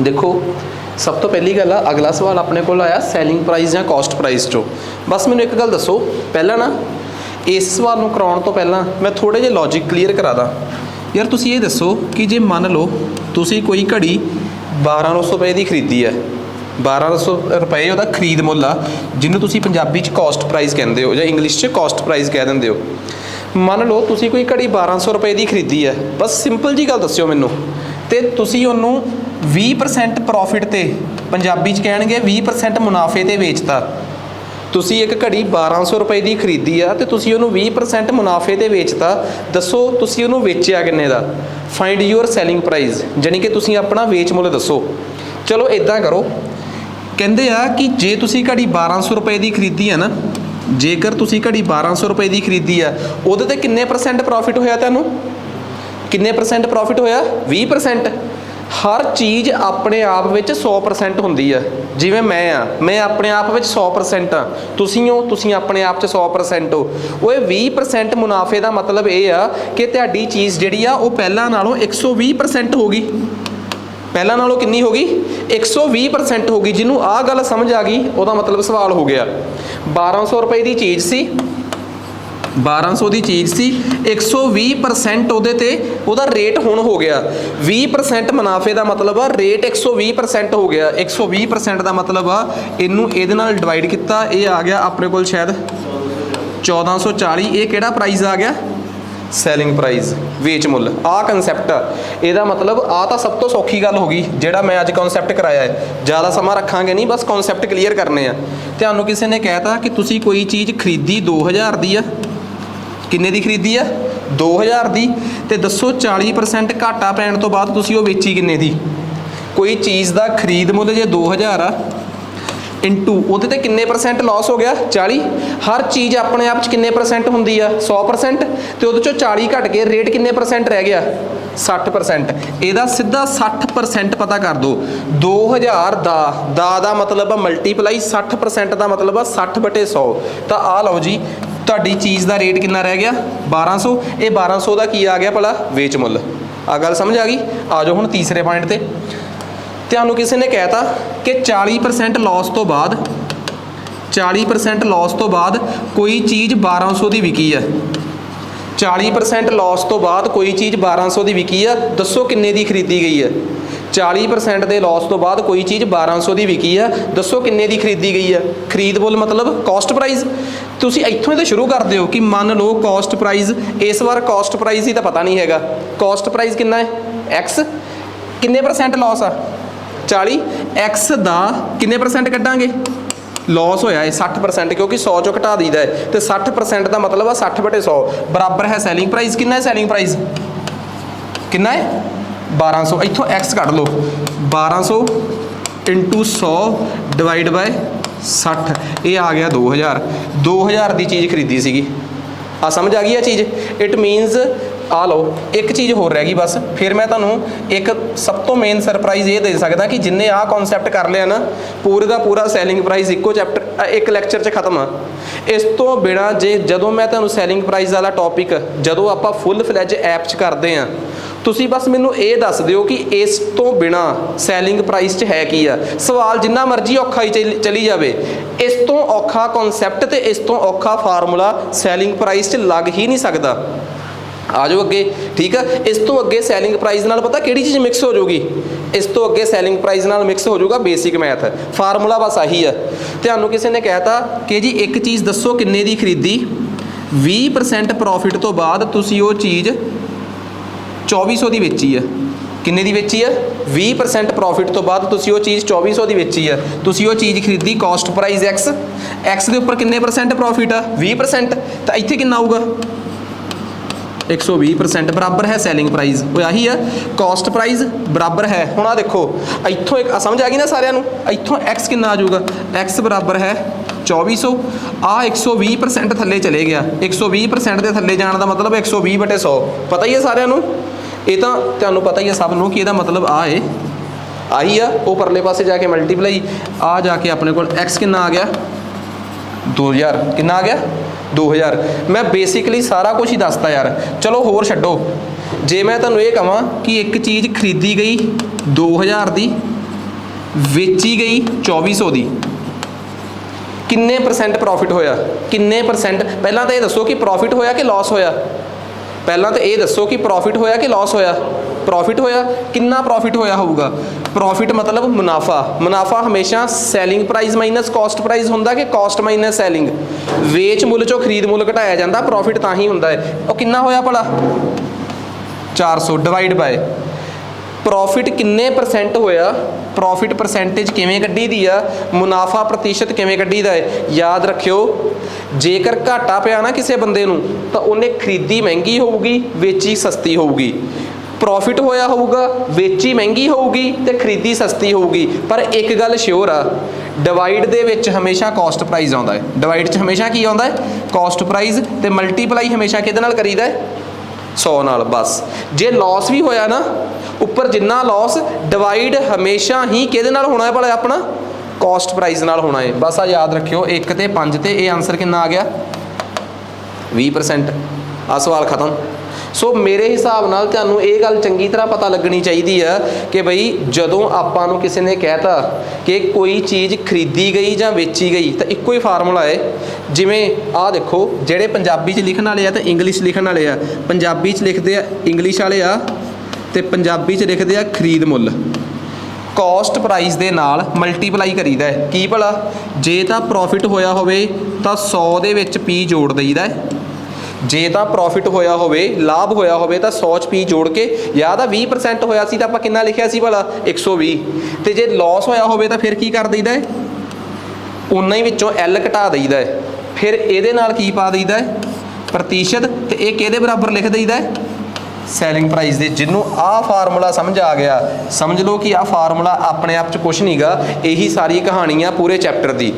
देखो सब तो पहली गल आ, अगला सवाल अपने को आया सैलिंग प्राइस या कॉस्ट प्राइस चो। बस मैंने एक गल दसो पहला ना, इस सवाल को कराने तो पहला मैं थोड़े जे लॉजिक क्लीयर करा दा। यार तुसी ये दसो कि जे मान लो तुसी कोई घड़ी 1200 रुपए की खरीदी है, 1200 रुपए ਉਹਦਾ खरीद मुल आ, जिन्हों तुसी पंजाबी च कॉस्ट प्राइस कहते हो या इंग्लिश च कॉस्ट प्राइस कह देंगे हो। मान लो तुसी कोई घड़ी 1200 रुपए की खरीदी है, बस सिंपल जी गल दस्यो मैनू, तो तुसी उन्हों 20% प्रॉफिट ते पंजाबी च कहणगे 20% मुनाफे ते वेचता। तुसी एक घड़ी 1200 रुपए की खरीदी आ तो तुसी उन्होंने 20% मुनाफे ते वेचता। दसो तुसी उन्होंने वेचिया किन्ने दा? फाइंड योर सैलिंग प्राइस, जानी कि तुसी अपना वेच मुल दसो। चलो इदां करो, कहंदे आ कि जे तुसी घड़ी 1200 रुपए की खरीदी है ना, जेकर तुसी घड़ी 1200 रुपए की खरीदी आ, उहदे ते किन्ने % प्रॉफिट होया तुहानूं? किन्ने % प्रॉफिट होया? 20%। हर चीज़ अपने आप विच 100% होंदी है। जिवें मैं अपने आप विच 100% हाँ, तुसीं हो, तुसीं अपने आप च 100% हो। वो 20% मुनाफे का मतलब ये आ कि तुहाडी चीज़ जिहड़ी आ वो पहलां नालों 120% होगी। पहलां नालों कितनी होगी? 120% होगी। जिन्हों आ गल समझ आ गई उहदा मतलब सवाल हो गया। 1200 रुपए की चीज़ सी, 1200 की चीज़ सी, 120% ਉਹਦੇ ਤੇ ਉਹਦਾ रेट हुण हो गया 20% मुनाफे का मतलब आ रेट 120% हो गया। 120% का मतलब आ इनू ਇਹਦੇ ਨਾਲ डिवाइड किया, ये आ गया अपने को शायद 1440। ये किहड़ा प्राइस आ गया? सैलिंग प्राइस, वेच मुल। आ कंसैप्ट आ, ਇਹਦਾ मतलब आ तो सब तो सौखी गल हो गई ਜਿਹੜਾ मैं अज कॉन्सैप्ट कराया है। ज़्यादा समा रखांगे नहीं, बस कॉन्सैप्ट क्लीयर करने आ। ਤੁਹਾਨੂੰ ਕਿਸੇ ने कहता कि तुसी कोई चीज़ खरीदी 2000 दी आ, किन्ने दी खरीदी आ? 2000 दी, ते दसो 40% घाटा पैण तो बाद तुसी वो वेची किन्ने दी? कोई चीज़ का खरीद मुल जे 2000 आ, इंटू ਉਹਦੇ ਤੇ किन्ने % लॉस हो गया? 40। हर चीज़ अपने आप किन्ने % होंदी आ? 100%। तो ਉਹਦੇ चों 40 घट के रेट किन्ने % रह गया? 60%। ਇਹਦਾ ਸਿੱਧਾ 60% पता कर दो। 2000 ਦਾ मतलब मल्टीप्लाई 60% का मतलब आ 60/100। तो आ लो जी, ਤੁਹਾਡੀ चीज़ का रेट कितना रह गया? 1200। ये 1200 का की आ गया भला? वेच मुल। आ गल समझ आ गई? आ जाओ हुण तीसरे पॉइंट ते। ਤੁਹਾਨੂੰ किसी ने कहता कि 40% लॉस तो बाद, 40% लॉस तो बाद कोई चीज़ 1200 की विकी है। 40% लॉस तो बाद कोई चीज़ 1200 की विकी है। दसो किन्ने की खरीदी गई है? 40% के लॉस तो बाद कोई चीज़ 1200 की विकी है। दसो किन्ने की खरीदी गई है? खरीद मुल मतलब कॉस्ट प्राइस। तुसी इत्थों तो शुरू करते हो कि मान लो कॉस्ट प्राइस, इस बार कॉस्ट प्राइस ही तो पता नहीं है। कॉस्ट प्राइस कितना है? एक्स। किन्ने % लॉस आ? 40। एक्स का किन्ने % कटांगे? लॉस होया है 60%, क्योंकि 100 चो घटा दीदा है। तो 60% का मतलब आ 60/100 बराबर है सैलिंग प्राइस। कितना है सैलिंग प्राइस? कितना है? 1200। इत्थों x cut low, 1200 into 100 divide by 60, ये आ गया 2000। 2000 की चीज़ खरीदी सी। आ समझ आ गई है चीज़? इट मीनस आ लो एक चीज़ होर रह गई बस, फिर मैं तुहानूं एक सब तो मेन सरप्राइज़ ये दे सकदा कि जिन्हें आ कॉन्सैप्ट कर लिया ना, पूरे का पूरा सैलिंग प्राइस इक्को चैप्टर एक लैक्चर च खत्म आ। इस तो बिना जे जदों मैं तुहानूं सैलिंग प्राइस वाला टॉपिक जदों आपां फुल फ्लैज ऐप च करते हैं, तुसी बस मैनू ये दस दिओ कि इस तो बिना सैलिंग प्राइस च है की आ। सवाल जिन्ना मर्जी औखा ही चली जाए, इस तो औखा कॉन्सैप्ट ते इस तो औखा फार्मूला सैलिंग प्राइस च लग ही नहीं सकता। आ जाओ अगे, ठीक है। इस तो अगे सैलिंग प्राइस नाल पता किहड़ी चीज़ मिक्स हो जाऊगी? इस तो अगे सैलिंग प्राइस नाल मिक्स हो जाऊगा बेसिक मैथ, फार्मूला बस आही है। तुहानूं किसी ने कहता कि जी एक चीज़ दसो किन्ने दी खरीदी, 20% प्रॉफिट तो बाद तुसी वो चीज़ 2400 की बेची है। किन्ने दी बेची है? 20% प्रॉफिट तो बाद तुसी वो चीज़ 2400 की बेची है। तुसी वो चीज़ खरीदी, कॉस्ट प्राइस एक्स, एक्स के उपर किन्ने % प्रॉफिट आ? 20%। तो इत्थे कितना आऊगा? 120% बराबर है सैलिंग प्राइस। वो आही है कॉस्ट प्राइस बराबर है। हुण आ देखो इत्थों एक समझ आ गई ना सारिਆਂ ਨੂੰ? इत्थों एक्स कितना आ जाऊगा? एक्स बराबर है 2400। आ 120% थले चले गया। 120% के थले जाने का मतलब 120/100 पता ही है सारिਆਂ ਨੂੰ। ये तो तुहानूं पता ही है सब नूं कि ਇਹਦਾ मतलब आ है, आही आ। वो परले पासे जाके मल्टीप्लाई, आ जाके अपने को एक्स कितना आ गया? 2000। कितना आ गया? 2000। मैं बेसिकली सारा कुछ ही दसता यार। चलो होर छड्डो, जे मैं तुहानूं ये कहां कि एक चीज़ खरीदी गई 2000 की ਵੇਚੀ ਗਈ 2400 ਦੀ, ਕਿੰਨੇ ਪਰਸੈਂਟ ਪ੍ਰੋਫਿਟ ਹੋਇਆ, ਕਿੰਨੇ ਪਰਸੈਂਟ? ਪਹਿਲਾਂ ਤਾਂ ਇਹ ਦੱਸੋ ਕਿ ਪ੍ਰੋਫਿਟ ਹੋਇਆ ਕਿ ਲਾਸ ਹੋਇਆ, ਪਹਿਲਾਂ ਤਾਂ ਇਹ ਦੱਸੋ ਕਿ ਪ੍ਰੋਫਿਟ ਹੋਇਆ ਕਿ ਲਾਸ ਹੋਇਆ। ਪ੍ਰੋਫਿਟ ਹੋਇਆ, ਕਿੰਨਾ ਪ੍ਰੋਫਿਟ ਹੋਇਆ ਹੋਊਗਾ? ਪ੍ਰੋਫਿਟ ਮਤਲਬ ਮੁਨਾਫਾ। ਮੁਨਾਫਾ ਹਮੇਸ਼ਾ selling price minus cost price ਹੁੰਦਾ ਕਿ ਕਾਸਟ ਮਾਈਨਸ ਸੈਲਿੰਗ? ਵੇਚ ਮੁੱਲ ਚੋਂ ਖਰੀਦ ਮੁੱਲ ਘਟਾਇਆ ਜਾਂਦਾ, ਪ੍ਰੋਫਿਟ ਤਾਂ ਹੀ ਹੁੰਦਾ ਹੈ। ਉਹ ਕਿੰਨਾ ਹੋਇਆ ਭਲਾ? 400 ਡਿਵਾਈਡ ਬਾਏ ਪ੍ਰੋਫਿਟ ਕਿੰਨੇ ਪਰਸੈਂਟ ਹੋਇਆ। ਪ੍ਰੋਫਿਟ ਪਰਸੈਂਟੇਜ ਕਿਵੇਂ ਕੱਢੀ ਦੀ ਆ, ਮੁਨਾਫਾ ਪ੍ਰਤੀਸ਼ਤ ਕਿਵੇਂ ਕੱਢੀ ਦਾ ਹੈ। ਯਾਦ ਰੱਖਿਓ, ਜੇਕਰ ਘਾਟਾ ਪਿਆ ਨਾ ਕਿਸੇ ਬੰਦੇ ਨੂੰ ਤਾਂ ਉਹਨੇ ਖਰੀਦੀ ਮਹਿੰਗੀ ਹੋਊਗੀ, ਵੇਚੀ ਸਸਤੀ ਹੋਊਗੀ। ਪ੍ਰੋਫਿਟ ਹੋਇਆ ਹੋਊਗਾ, ਵੇਚੀ ਮਹਿੰਗੀ ਹੋਊਗੀ ਤੇ ਖਰੀਦੀ ਸਸਤੀ ਹੋਊਗੀ। ਪਰ ਇੱਕ ਗੱਲ ਸ਼ਿਓਰ ਆ, ਡਿਵਾਈਡ ਦੇ ਵਿੱਚ ਹਮੇਸ਼ਾ ਕਾਸਟ ਪ੍ਰਾਈਸ ਆਉਂਦਾ ਹੈ। ਡਿਵਾਈਡ 'ਚ ਹਮੇਸ਼ਾ ਕੀ ਆਉਂਦਾ ਹੈ? Caste price. ਤੇ ਮਲਟੀਪਲਾਈ ਹਮੇਸ਼ਾ ਕਿਹਦੇ ਨਾਲ ਕਰੀਦਾ ਹੈ? 100 ਨਾਲ। ਬਸ ਜੇ ਲਾਸ ਵੀ ਹੋਇਆ ਨਾ, ਉੱਪਰ ਜਿੰਨਾ ਲਾਸ, ਡਿਵਾਈਡ ਹਮੇਸ਼ਾ ਹੀ ਕਿਹਦੇ ਨਾਲ ਹੋਣਾ ਹੈ ਭਲਾ? ਆਪਣਾ ਕਾਸਟ ਪ੍ਰਾਈਸ ਨਾਲ ਹੋਣਾ ਹੈ। ਬਸ ਆ ਯਾਦ ਰੱਖਿਓ, 1 ਤੇ 5 ਤੇ ਇਹ ਆਨਸਰ ਕਿੰਨਾ ਆ ਗਿਆ? 20%। ਆ ਸਵਾਲ ਖਤਮ। ਸੋ ਮੇਰੇ ਹਿਸਾਬ ਨਾਲ ਤੁਹਾਨੂੰ ਇਹ ਗੱਲ ਚੰਗੀ ਤਰ੍ਹਾਂ ਪਤਾ ਲੱਗਣੀ ਚਾਹੀਦੀ ਆ ਕਿ ਬਈ ਜਦੋਂ ਆਪਾਂ ਨੂੰ ਕਿਸੇ ਨੇ ਕਹਿਤਾ ਕਿ ਕੋਈ ਚੀਜ਼ ਖਰੀਦੀ ਗਈ ਜਾਂ ਵੇਚੀ ਗਈ ਤਾਂ ਇੱਕੋ ਹੀ ਫਾਰਮੂਲਾ ਹੈ। ਜਿਵੇਂ ਆਹ ਦੇਖੋ, ਜਿਹੜੇ ਪੰਜਾਬੀ 'ਚ ਲਿਖਣ ਵਾਲੇ ਆ ਤੇ ਇੰਗਲਿਸ਼ ਲਿਖਣ ਵਾਲੇ ਆ, ਪੰਜਾਬੀ 'ਚ ਲਿਖਦੇ ਆ ਇੰਗਲਿਸ਼ ਵਾਲੇ ਆ ਤੇ ਪੰਜਾਬੀ 'ਚ ਲਿਖਦੇ ਆ ਖਰੀਦ ਮੁੱਲ। ਕਾਸਟ ਪ੍ਰਾਈਸ ਦੇ ਨਾਲ ਮਲਟੀਪਲਾਈ ਕਰੀਦਾ ਹੈ। ਕੀ ਭਲਾ? ਜੇ ਤਾਂ ਪ੍ਰੋਫਿਟ ਹੋਇਆ ਹੋਵੇ ਤਾਂ 100 ਦੇ ਵਿੱਚ P ਜੋੜ ਦਈਦਾ ਹੈ। ਜੇ ਤਾਂ ਪ੍ਰੋਫਿਟ ਹੋਇਆ ਹੋਵੇ, ਲਾਭ ਹੋਇਆ ਹੋਵੇ ਤਾਂ 100 'ਚ P ਜੋੜ ਕੇ, ਜਾਂ ਤਾਂ 20% ਹੋਇਆ ਸੀ ਤਾਂ ਆਪਾਂ ਕਿੰਨਾ ਲਿਖਿਆ ਸੀ ਭਲਾ? 120। ਤੇ ਜੇ ਲਾਸ ਹੋਇਆ ਹੋਵੇ ਤਾਂ ਫਿਰ ਕੀ ਕਰ ਦਈਦਾ ਹੈ? ਉਨਾ ਹੀ ਵਿੱਚੋਂ L ਘਟਾ ਦਈਦਾ ਹੈ। ਫਿਰ ਇਹਦੇ ਨਾਲ ਕੀ ਪਾ ਦਈਦਾ ਹੈ? ਪ੍ਰਤੀਸ਼ਤ। ਤੇ ਇਹ ਕਿਹਦੇ ਬਰਾਬਰ ਲਿਖ ਦਈਦਾ ਹੈ? ਸੈਲਿੰਗ ਪ੍ਰਾਈਸ ਦੇ। ਜਿਹਨੂੰ ਆਹ ਫਾਰਮੂਲਾ ਸਮਝ ਆ ਗਿਆ, ਸਮਝ ਲਓ ਕਿ ਆਹ ਫਾਰਮੂਲਾ ਆਪਣੇ ਆਪ 'ਚ ਕੁਛ ਨਹੀਂਗਾ, ਇਹੀ ਸਾਰੀ ਕਹਾਣੀ ਆ ਪੂਰੇ ਚੈਪਟਰ ਦੀ।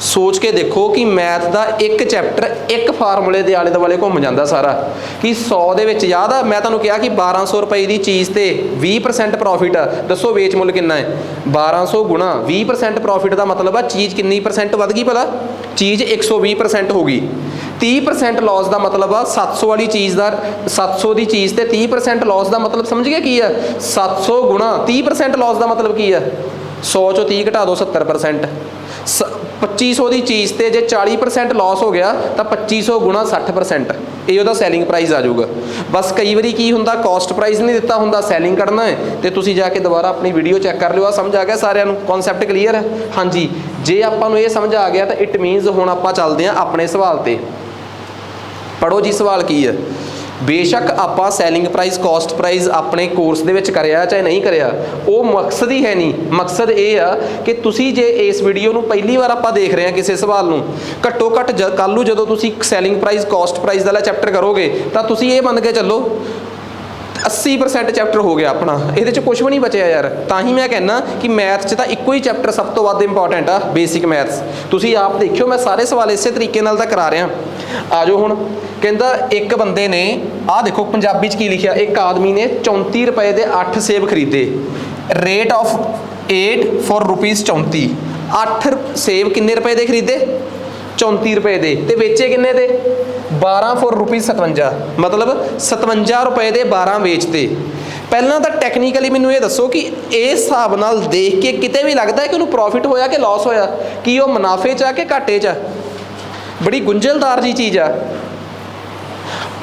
ਸੋਚ ਕੇ ਦੇਖੋ ਕਿ ਮੈਥ ਦਾ ਇੱਕ ਚੈਪਟਰ ਇੱਕ ਫਾਰਮੂਲੇ ਦੇ ਆਲੇ ਦੁਆਲੇ ਘੁੰਮ ਜਾਂਦਾ ਸਾਰਾ। ਕਿ 100 ਦੇ ਵਿੱਚ, ਯਾਦ ਆ ਮੈਂ ਤੁਹਾਨੂੰ ਕਿਹਾ ਕਿ 1200 ਰੁਪਏ ਦੀ ਚੀਜ਼ ਤੇ 20% ਪ੍ਰੋਫਿਟ ਆ। ਦੱਸੋ ਵੇਚ ਮੁੱਲ ਕਿੰਨਾ ਹੈ? 1200 ਗੁਣਾ 20% ਪ੍ਰੋਫਿਟ ਦਾ ਮਤਲਬ ਆ ਚੀਜ਼ ਕਿੰਨੀ ਪਰਸੈਂਟ ਵੱਧ ਗਈ ਭਲਾ? ਚੀਜ਼ 120% ਹੋ ਗਈ। 30% ਲਾਸ ਦਾ ਮਤਲਬ ਆ 700 ਵਾਲੀ ਚੀਜ਼ ਦਾ, 700 ਦੀ ਚੀਜ਼ ਤੇ 30% ਲਾਸ ਦਾ ਮਤਲਬ ਸਮਝ ਗਏ ਕੀ ਆ? 700 ਗੁਣਾ 30% ਲਾਸ ਦਾ ਮਤਲਬ ਕੀ ਆ? 100 ਚੋਂ 30 ਘਟਾ ਦਿਓ, 70%। 2500 ਦੀ ਚੀਜ਼ ਤੇ ਜੇ 40% ਲਾਸ ਹੋ ਗਿਆ ਤਾਂ 2500 ਗੁਣਾ 60%, ਇਹ ਉਹਦਾ ਸੈਲਿੰਗ ਪ੍ਰਾਈਸ ਆ ਜਾਊਗਾ। ਬਸ ਕਈ ਵਾਰੀ ਕੀ ਹੁੰਦਾ, ਕਾਸਟ ਪ੍ਰਾਈਸ ਨਹੀਂ ਦਿੱਤਾ ਹੁੰਦਾ, ਸੈਲਿੰਗ ਕਰਨਾ ਹੈ ਤੇ ਤੁਸੀਂ ਜਾ ਕੇ ਦੁਬਾਰਾ ਆਪਣੀ ਵੀਡੀਓ ਚੈੱਕ ਕਰ ਲਿਓ। ਆ ਸਮਝ ਆ ਗਿਆ ਸਾਰਿਆਂ ਨੂੰ? ਕਨਸੈਪਟ ਕਲੀਅਰ ਹੈ? ਹਾਂਜੀ। ਜੇ ਆਪਾਂ ਨੂੰ ਇਹ ਸਮਝ ਆ ਗਿਆ ਤਾਂ ਇਟ ਮੀਨਸ ਹੁਣ ਆਪਾਂ ਚੱਲਦੇ ਹਾਂ ਆਪਣੇ ਸਵਾਲ ਤੇ। ਪੜ੍ਹੋ ਜੀ ਸਵਾਲ ਕੀ ਹੈ। ਬੇਸ਼ੱਕ ਆਪਾਂ ਸੈਲਿੰਗ ਪ੍ਰਾਈਸ, ਕਾਸਟ ਪ੍ਰਾਈਸ ਆਪਣੇ ਕੋਰਸ ਦੇ ਵਿੱਚ ਕਰਿਆ ਚਾਹੇ ਨਹੀਂ ਕਰਿਆ, ਉਹ ਮਕਸਦ ਹੀ ਹੈ ਨਹੀਂ। ਮਕਸਦ ਇਹ ਆ ਕਿ ਤੁਸੀਂ ਜੇ ਇਸ ਵੀਡੀਓ ਨੂੰ ਪਹਿਲੀ ਵਾਰ ਆਪਾਂ ਦੇਖ ਰਹੇ ਹਾਂ ਕਿਸੇ ਸਵਾਲ ਨੂੰ, ਘੱਟੋ ਘੱਟ ਕੱਲ੍ਹ ਨੂੰ ਜਦੋਂ ਤੁਸੀਂ ਸੈਲਿੰਗ ਪ੍ਰਾਈਸ, ਕਾਸਟ ਪ੍ਰਾਈਸ ਵਾਲਾ ਚੈਪਟਰ ਕਰੋਗੇ ਤਾਂ ਤੁਸੀਂ ਇਹ ਮੰਨ ਕੇ ਚੱਲੋ 80% ਚੈਪਟਰ ਹੋ ਗਿਆ ਆਪਣਾ, ਇਹਦੇ 'ਚ ਕੁਝ ਵੀ ਨਹੀਂ ਬਚਿਆ ਯਾਰ। ਤਾਂ ਹੀ ਮੈਂ ਕਹਿੰਦਾ ਕਿ ਮੈਥ 'ਚ ਤਾਂ ਇੱਕੋ ਹੀ ਚੈਪਟਰ ਸਭ ਤੋਂ ਵੱਧ ਇੰਪੋਰਟੈਂਟ ਆ, ਬੇਸਿਕ ਮੈਥਸ। ਤੁਸੀਂ ਆਪ ਦੇਖਿਓ, ਮੈਂ ਸਾਰੇ ਸਵਾਲ ਇਸੇ ਤਰੀਕੇ ਨਾਲ ਤਾਂ ਕਰਾ ਰਿਹਾ। ਆ ਜਾਓ ਹੁਣ। ਕਹਿੰਦਾ ਇੱਕ ਬੰਦੇ ਨੇ, ਆਹ ਦੇਖੋ ਪੰਜਾਬੀ 'ਚ ਕੀ ਲਿਖਿਆ, ਇੱਕ ਆਦਮੀ ਨੇ 34 ਰੁਪਏ ਦੇ 8 ਸੇਬ ਖਰੀਦੇ। Rate of 8 for rupees 34। 8 ਸੇਬ ਕਿੰਨੇ ਰੁਪਏ ਦੇ ਖਰੀਦੇ? 34 ਰੁਪਏ ਦੇ। ਤੇ ਵੇਚੇ ਕਿੰਨੇ ਦੇ? 12 ਫॉर ਰੁਪੀਜ਼ 57। ਮਤਲਬ 57 ਰੁਪਏ ਦੇ 12 ਵੇਚਤੇ। ਪਹਿਲਾਂ ਤਾਂ ਟੈਕਨੀਕਲੀ ਮੈਨੂੰ ਇਹ ਦੱਸੋ ਕਿ ਇਸ ਹਿਸਾਬ ਨਾਲ ਦੇਖ ਕੇ ਕਿਤੇ ਵੀ ਲੱਗਦਾ ਹੈ ਕਿ ਉਹਨੂੰ ਪ੍ਰੋਫਿਟ ਹੋਇਆ ਕਿ ਲਾਸ ਹੋਇਆ? ਕੀ ਉਹ ਮੁਨਾਫੇ 'ਚ ਆ ਕਿ ਘਾਟੇ 'ਚ ਆ? ਬੜੀ ਗੁੰਝਲਦਾਰ ਜੀ ਚੀਜ਼ ਆ।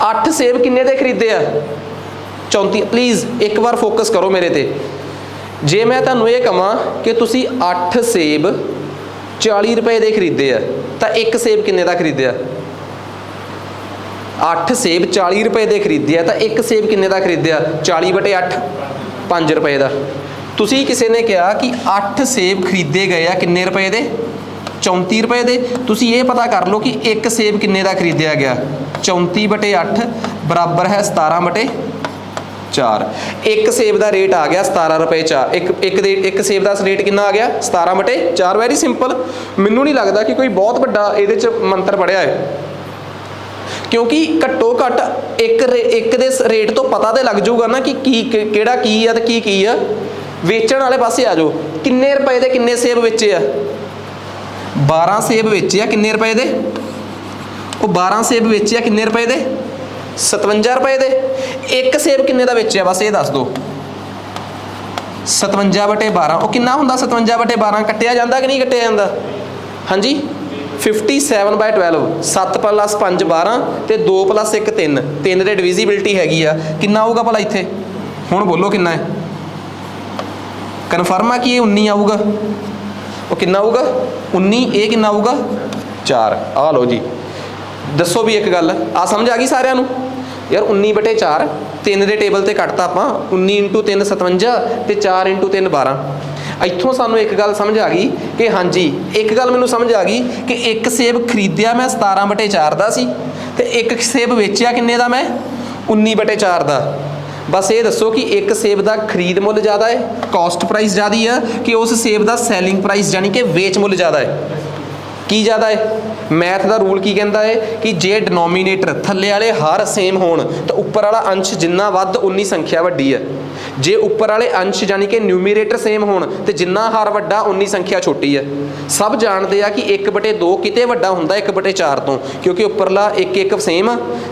8 ਸੇਬ ਕਿੰਨੇ ਦੇ ਖਰੀਦੇ ਆ? 34। ਪਲੀਜ਼ ਇੱਕ ਵਾਰ ਫੋਕਸ ਕਰੋ ਮੇਰੇ ਤੇ। ਜੇ ਮੈਂ ਤੁਹਾਨੂੰ ਇਹ ਕਹਾਂ ਕਿ ਤੁਸੀਂ 8 ਸੇਬ 40 ਰੁਪਏ ਦੇ ਖਰੀਦੇ ਆ ਤਾਂ ਇੱਕ ਸੇਬ ਕਿੰਨੇ ਦਾ ਖਰੀਦਿਆ? 8 ਸੇਬ 40 ਰੁਪਏ ਦੇ ਖਰੀਦੇ ਆ ਤਾਂ ਇੱਕ ਸੇਬ ਕਿੰਨੇ ਦਾ ਖਰੀਦਿਆ? 40/8 5 ਰੁਪਏ ਦਾ। ਤੁਸੀਂ ਕਿਸੇ ਨੇ ਕਿਹਾ ਕਿ 8 ਸੇਬ ਖਰੀਦੇ ਗਏ ਆ ਕਿੰਨੇ ਰੁਪਏ ਦੇ? 34 ਰੁਪਏ ਦੇ। ਤੁਸੀਂ ਇਹ ਪਤਾ ਕਰ ਲਓ ਕਿ ਇੱਕ ਸੇਬ ਕਿੰਨੇ ਦਾ ਖਰੀਦਿਆ ਗਿਆ? 34/8 ਬਰਾਬਰ ਹੈ 17/4। ਇੱਕ ਸੇਬ ਦਾ ਰੇਟ ਆ ਗਿਆ 17 ਰੁਪਏ 4। ਇੱਕ ਸੇਬ ਦਾ ਰੇਟ ਕਿੰਨਾ ਆ ਗਿਆ? 17/4। Very simple. ਮੈਨੂੰ ਨਹੀਂ ਲੱਗਦਾ ਕਿ ਕੋਈ ਬਹੁਤ ਵੱਡਾ ਇਹਦੇ 'ਚ ਮੰਤਰ ਪੜਿਆ ਹੈ, ਕਿਉਂਕਿ ਘੱਟੋ ਘੱਟ ਇੱਕ ਦੇ ਰੇਟ ਤੋਂ ਪਤਾ ਤੇ ਲੱਗ ਜਾਊਗਾ ਨਾ ਕਿ ਕਿਹੜਾ ਕੀ ਆ ਤੇ ਕੀ ਆ। ਵੇਚਣ ਵਾਲੇ ਪਾਸੇ ਆ ਜਾਓ। ਕਿੰਨੇ ਰੁਪਏ ਦੇ ਕਿੰਨੇ ਸੇਬ ਵੇਚੇ ਆ? 12 ਸੇਬ ਵੇਚੇ ਆ ਕਿੰਨੇ ਰੁਪਏ ਦੇ? ਉਹ 12 ਸੇਬ ਵੇਚੇ ਆ ਕਿੰਨੇ ਰੁਪਏ ਦੇ? 57 ਰੁਪਏ ਦੇ। ਇੱਕ ਸੇਬ ਕਿੰਨੇ ਦਾ ਵੇਚਿਆ? ਬਸ ਇਹ ਦੱਸ ਦਿਓ। 57/12 ਉਹ ਕਿੰਨਾ ਹੁੰਦਾ 57/12 ਕੱਟਿਆ ਜਾਂਦਾ ਕਿ ਨਹੀਂ ਕੱਟਿਆ ਜਾਂਦਾ ਹਾਂਜੀ 57/12 7 + 5 12 ਤੇ 2 + 1 3 3 ਦੇ ਡਿਵੀਜ਼ੀਬਿਲਟੀ ਹੈਗੀ ਆ ਕਿੰਨਾ ਆਊਗਾ ਭਲਾ ਇੱਥੇ ਹੁਣ ਬੋਲੋ ਕਿੰਨਾ ਹੈ ਕਨਫਰਮ ਆ ਕਿ ਇਹ 19 ਆਊਗਾ ਉਹ ਕਿੰਨਾ ਆਊਗਾ 19 ਇਹ ਕਿੰਨਾ ਆਊਗਾ 4 ਆ ਲਓ ਜੀ ਦੱਸੋ ਵੀ ਇੱਕ ਗੱਲ ਆ ਸਮਝ ਆ ਗਈ ਸਾਰਿਆਂ ਨੂੰ ਯਾਰ 19/4 3 ਦੇ ਟੇਬਲ ਤੇ ਕੱਟਤਾ ਆਪਾਂ 19 × 3 57 ਤੇ 4 × 3 12 ਇੱਥੋਂ ਸਾਨੂੰ ਇੱਕ ਗੱਲ ਸਮਝ ਆ ਗਈ ਕਿ ਹਾਂਜੀ ਇੱਕ ਗੱਲ ਮੈਨੂੰ ਸਮਝ ਆ ਗਈ ਕਿ ਇੱਕ ਸੇਬ ਖਰੀਦਿਆ ਮੈਂ 17/4 ਦਾ ਸੀ ਤੇ ਇੱਕ ਸੇਬ ਵੇਚਿਆ ਕਿੰਨੇ ਦਾ ਮੈਂ 19/4 ਦਾ ਬਸ ਇਹ ਦੱਸੋ ਕਿ ਇੱਕ ਸੇਬ ਦਾ ਖਰੀਦ ਮੁੱਲ ਜ਼ਿਆਦਾ ਹੈ ਕਾਸਟ ਪ੍ਰਾਈਸ ਜ਼ਿਆਦਾ ਹੈ ਕਿ ਉਸ ਸੇਬ ਦਾ ਸੈਲਿੰਗ ਪ੍ਰਾਈਸ ਯਾਨੀ ਕਿ ਵੇਚ ਮੁੱਲ ਜ਼ਿਆਦਾ ਹੈ ਕੀ ਜ਼ਿਆਦਾ ਹੈ ਮੈਥ ਦਾ ਰੂਲ ਕੀ ਕਹਿੰਦਾ ਹੈ ਕਿ ਜੇ ਡਿਨੋਮੀਨੇਟਰ ਥੱਲੇ ਵਾਲੇ ਹਰ ਸੇਮ ਹੋਣ ਤਾਂ ਉੱਪਰ ਵਾਲਾ ਅੰਸ਼ ਜਿੰਨਾ ਵੱਧ ਉਨੀ ਸੰਖਿਆ ਵੱਡੀ ਹੈ ਜੇ ਉੱਪਰ ਵਾਲੇ ਅੰਸ਼ ਯਾਨੀ ਕਿ ਨਿਊਮੀਰੇਟਰ ਸੇਮ ਹੋਣ ਤੇ ਜਿੰਨਾ ਹਰ ਵੱਡਾ ਉਨੀ ਸੰਖਿਆ ਛੋਟੀ ਹੈ ਸਭ ਜਾਣਦੇ ਆ ਕਿ 1/2 ਕਿਤੇ ਵੱਡਾ ਹੁੰਦਾ 1/4 ਤੋਂ ਕਿਉਂਕਿ ਉੱਪਰਲਾ 1 ਸੇਮ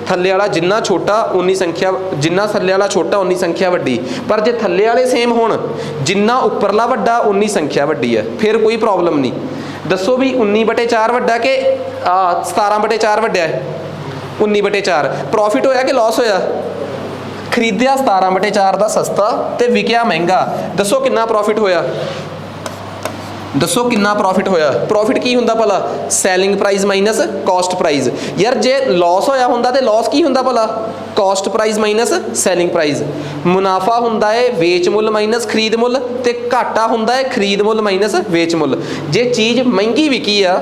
ਥੱਲੇ ਵਾਲਾ ਜਿੰਨਾ ਛੋਟਾ ਉਨੀ ਸੰਖਿਆ ਜਿੰਨਾ ਥੱਲੇ ਵਾਲਾ ਛੋਟਾ ਉਨੀ ਸੰਖਿਆ ਵੱਡੀ ਪਰ ਜੇ ਥੱਲੇ ਵਾਲੇ ਸੇਮ ਹੋਣ ਜਿੰਨਾ ਉੱਪਰਲਾ ਵੱਡਾ ਉਨੀ ਸੰਖਿਆ ਵੱਡੀ ਹੈ ਫਿਰ ਕੋਈ ਪ੍ਰੋਬਲਮ ਨਹੀਂ ਦੱਸੋ ਵੀ 19/4 ਵੱਡਾ ਕਿ 17/4 ਵੱਡਾ ਹੈ 19/4 ਪ੍ਰੋਫਿਟ ਹੋਇਆ ਕਿ ਲਾਸ ਹੋਇਆ ਖਰੀਦਿਆ 17/4 ਦਾ ਸਸਤਾ ਤੇ ਵਿਕਿਆ ਮਹਿੰਗਾ ਦੱਸੋ ਕਿੰਨਾ ਪ੍ਰੋਫਿਟ ਹੋਇਆ ਦੱਸੋ ਕਿੰਨਾ ਪ੍ਰੋਫਿਟ ਹੋਇਆ ਪ੍ਰੋਫਿਟ ਕੀ ਹੁੰਦਾ ਭਲਾ selling price minus cost price ਯਾਰ ਜੇ ਲਾਸ ਹੋਇਆ ਹੁੰਦਾ ਤੇ ਲਾਸ ਕੀ ਹੁੰਦਾ ਭਲਾ cost price minus selling price ਮੁਨਾਫਾ ਹੁੰਦਾ ਹੈ ਵੇਚ ਮੁੱਲ ਮਾਈਨਸ ਖਰੀਦ ਮੁੱਲ ਤੇ ਘਾਟਾ ਹੁੰਦਾ ਹੈ ਖਰੀਦ ਮੁੱਲ ਮਾਈਨਸ ਵੇਚ ਮੁੱਲ ਜੇ ਚੀਜ਼ ਮਹਿੰਗੀ ਵਿਕੀ ਆ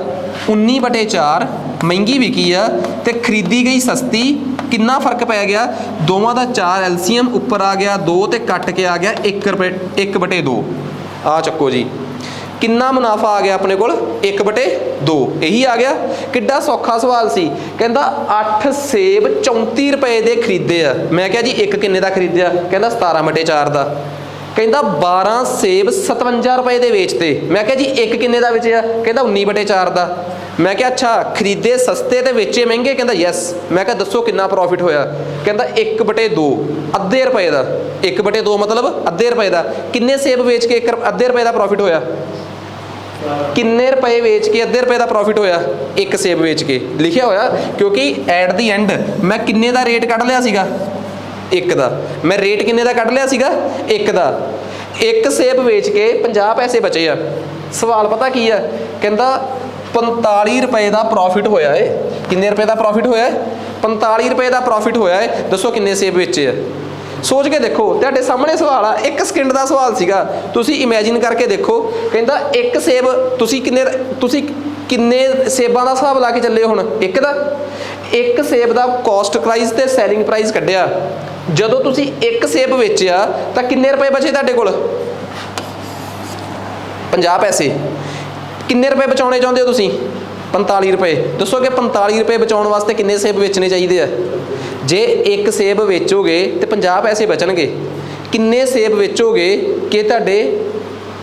19/4 ਮਹਿੰਗੀ ਵਿਕੀ ਆ ਤੇ ਖਰੀਦੀ ਗਈ ਸਸਤੀ ਕਿੰਨਾ ਫਰਕ ਪੈ ਗਿਆ ਦੋਵਾਂ ਦਾ 4 ਐਲਸੀਐਮ ਉੱਪਰ ਆ ਗਿਆ 2 ਤੇ ਕੱਟ ਕੇ ਆ ਗਿਆ 1/2 ਆ ਚੱਕੋ ਜੀ ਕਿੰਨਾ ਮੁਨਾਫਾ ਆ ਗਿਆ ਆਪਣੇ ਕੋਲ 1/2 ਇਹੀ ਆ ਗਿਆ ਕਿੱਡਾ ਸੌਖਾ ਸਵਾਲ ਸੀ ਕਹਿੰਦਾ 8 ਸੇਬ 34 ਰੁਪਏ ਦੇ ਖਰੀਦੇ ਆ ਮੈਂ ਕਿਹਾ ਜੀ ਇੱਕ ਕਿੰਨੇ ਦਾ ਖਰੀਦਿਆ ਕਹਿੰਦਾ 17/4 ਦਾ ਕਹਿੰਦਾ 12 ਸੇਬ 57 ਰੁਪਏ ਦੇ ਵੇਚਤੇ ਮੈਂ ਕਿਹਾ ਜੀ ਇੱਕ ਕਿੰਨੇ ਦਾ ਵੇਚਿਆ ਕਹਿੰਦਾ 19/4 ਦਾ ਮੈਂ ਕਿਹਾ ਅੱਛਾ ਖਰੀਦੇ ਸਸਤੇ ਤੇ ਵੇਚੇ ਮਹਿੰਗੇ ਕਹਿੰਦਾ ਯੈਸ ਮੈਂ ਕਿਹਾ ਦੱਸੋ ਕਿੰਨਾ ਪ੍ਰੋਫਿਟ ਹੋਇਆ ਕਹਿੰਦਾ 1/2 ਅੱਧੇ ਰੁਪਏ ਦਾ 1/2 ਮਤਲਬ ਅੱਧੇ ਰੁਪਏ ਦਾ ਕਿੰਨੇ ਸੇਬ ਵੇਚ ਕੇ ਅੱਧੇ ਰੁਪਏ ਦਾ ਪ੍ਰੋਫਿਟ ਹੋਇਆ ਕਿੰਨੇ ਰੁਪਏ ਵੇਚ ਕੇ ਅੱਧੇ ਰੁਪਏ ਦਾ ਪ੍ਰੋਫਿਟ ਹੋਇਆ ਇੱਕ ਸੇਬ ਵੇਚ ਕੇ ਲਿਖਿਆ ਹੋਇਆ ਕਿਉਂਕਿ ਐਟ ਦੀ ਐਂਡ ਮੈਂ ਕਿੰਨੇ ਦਾ ਰੇਟ ਕੱਢ ਲਿਆ ਸੀਗਾ ਇੱਕ ਦਾ ਮੈਂ ਰੇਟ ਕਿੰਨੇ ਦਾ ਕੱਢ ਲਿਆ ਸੀਗਾ ਇੱਕ ਦਾ ਇੱਕ ਸੇਬ ਵੇਚ ਕੇ 50 ਪੈਸੇ ਬਚੇ ਆ ਸਵਾਲ ਪਤਾ ਕੀ ਆ ਕਹਿੰਦਾ 45 ਰੁਪਏ ਦਾ ਪ੍ਰੋਫਿਟ ਹੋਇਆ ਏ ਕਿੰਨੇ ਰੁਪਏ ਦਾ ਪ੍ਰੋਫਿਟ ਹੋਇਆ 45 ਰੁਪਏ ਦਾ ਪ੍ਰੋਫਿਟ ਹੋਇਆ ਏ ਦੱਸੋ ਕਿੰਨੇ ਸੇਬ ਵੇਚੇ ਆ ਸੋਚ ਕੇ ਦੇਖੋ ਤੁਹਾਡੇ ਸਾਹਮਣੇ ਸਵਾਲ ਆ 1 ਸਕਿੰਟ ਦਾ ਸਵਾਲ ਸੀਗਾ ਤੁਸੀਂ ਇਮੇਜਿਨ ਕਰਕੇ ਦੇਖੋ ਕਹਿੰਦਾ ਇੱਕ ਸੇਬ ਤੁਸੀਂ ਕਿੰਨੇ ਸੇਬਾਂ ਦਾ ਹਿਸਾਬ ਲਾ ਕੇ ਚੱਲੇ ਹੁਣ ਇੱਕ ਦਾ ਇੱਕ ਸੇਬ ਦਾ ਕਾਸਟ ਪ੍ਰਾਈਸ ਤੇ ਸੈਲਿੰਗ ਪ੍ਰਾਈਸ ਕੱਢਿਆ ਜਦੋਂ ਤੁਸੀਂ ਇੱਕ ਸੇਬ ਵੇਚਿਆ ਤਾਂ ਕਿੰਨੇ ਰੁਪਏ ਬਚੇ ਤੁਹਾਡੇ ਕੋਲ 50 ਪੈਸੇ ਕਿੰਨੇ ਰੁਪਏ ਬਚਾਉਣੇ ਚਾਹੁੰਦੇ ਹੋ ਤੁਸੀਂ 45 ਰੁਪਏ ਦੱਸੋ ਕਿ 45 ਰੁਪਏ ਬਚਾਉਣ ਵਾਸਤੇ ਕਿੰਨੇ ਸੇਬ ਵੇਚਣੇ ਚਾਹੀਦੇ ਆ ਜੇ ਇੱਕ ਸੇਬ ਵੇਚੋਗੇ ਤੇ 50 ਪੈਸੇ ਬਚਣਗੇ ਕਿੰਨੇ ਸੇਬ ਵੇਚੋਗੇ ਕਿ ਤੁਹਾਡੇ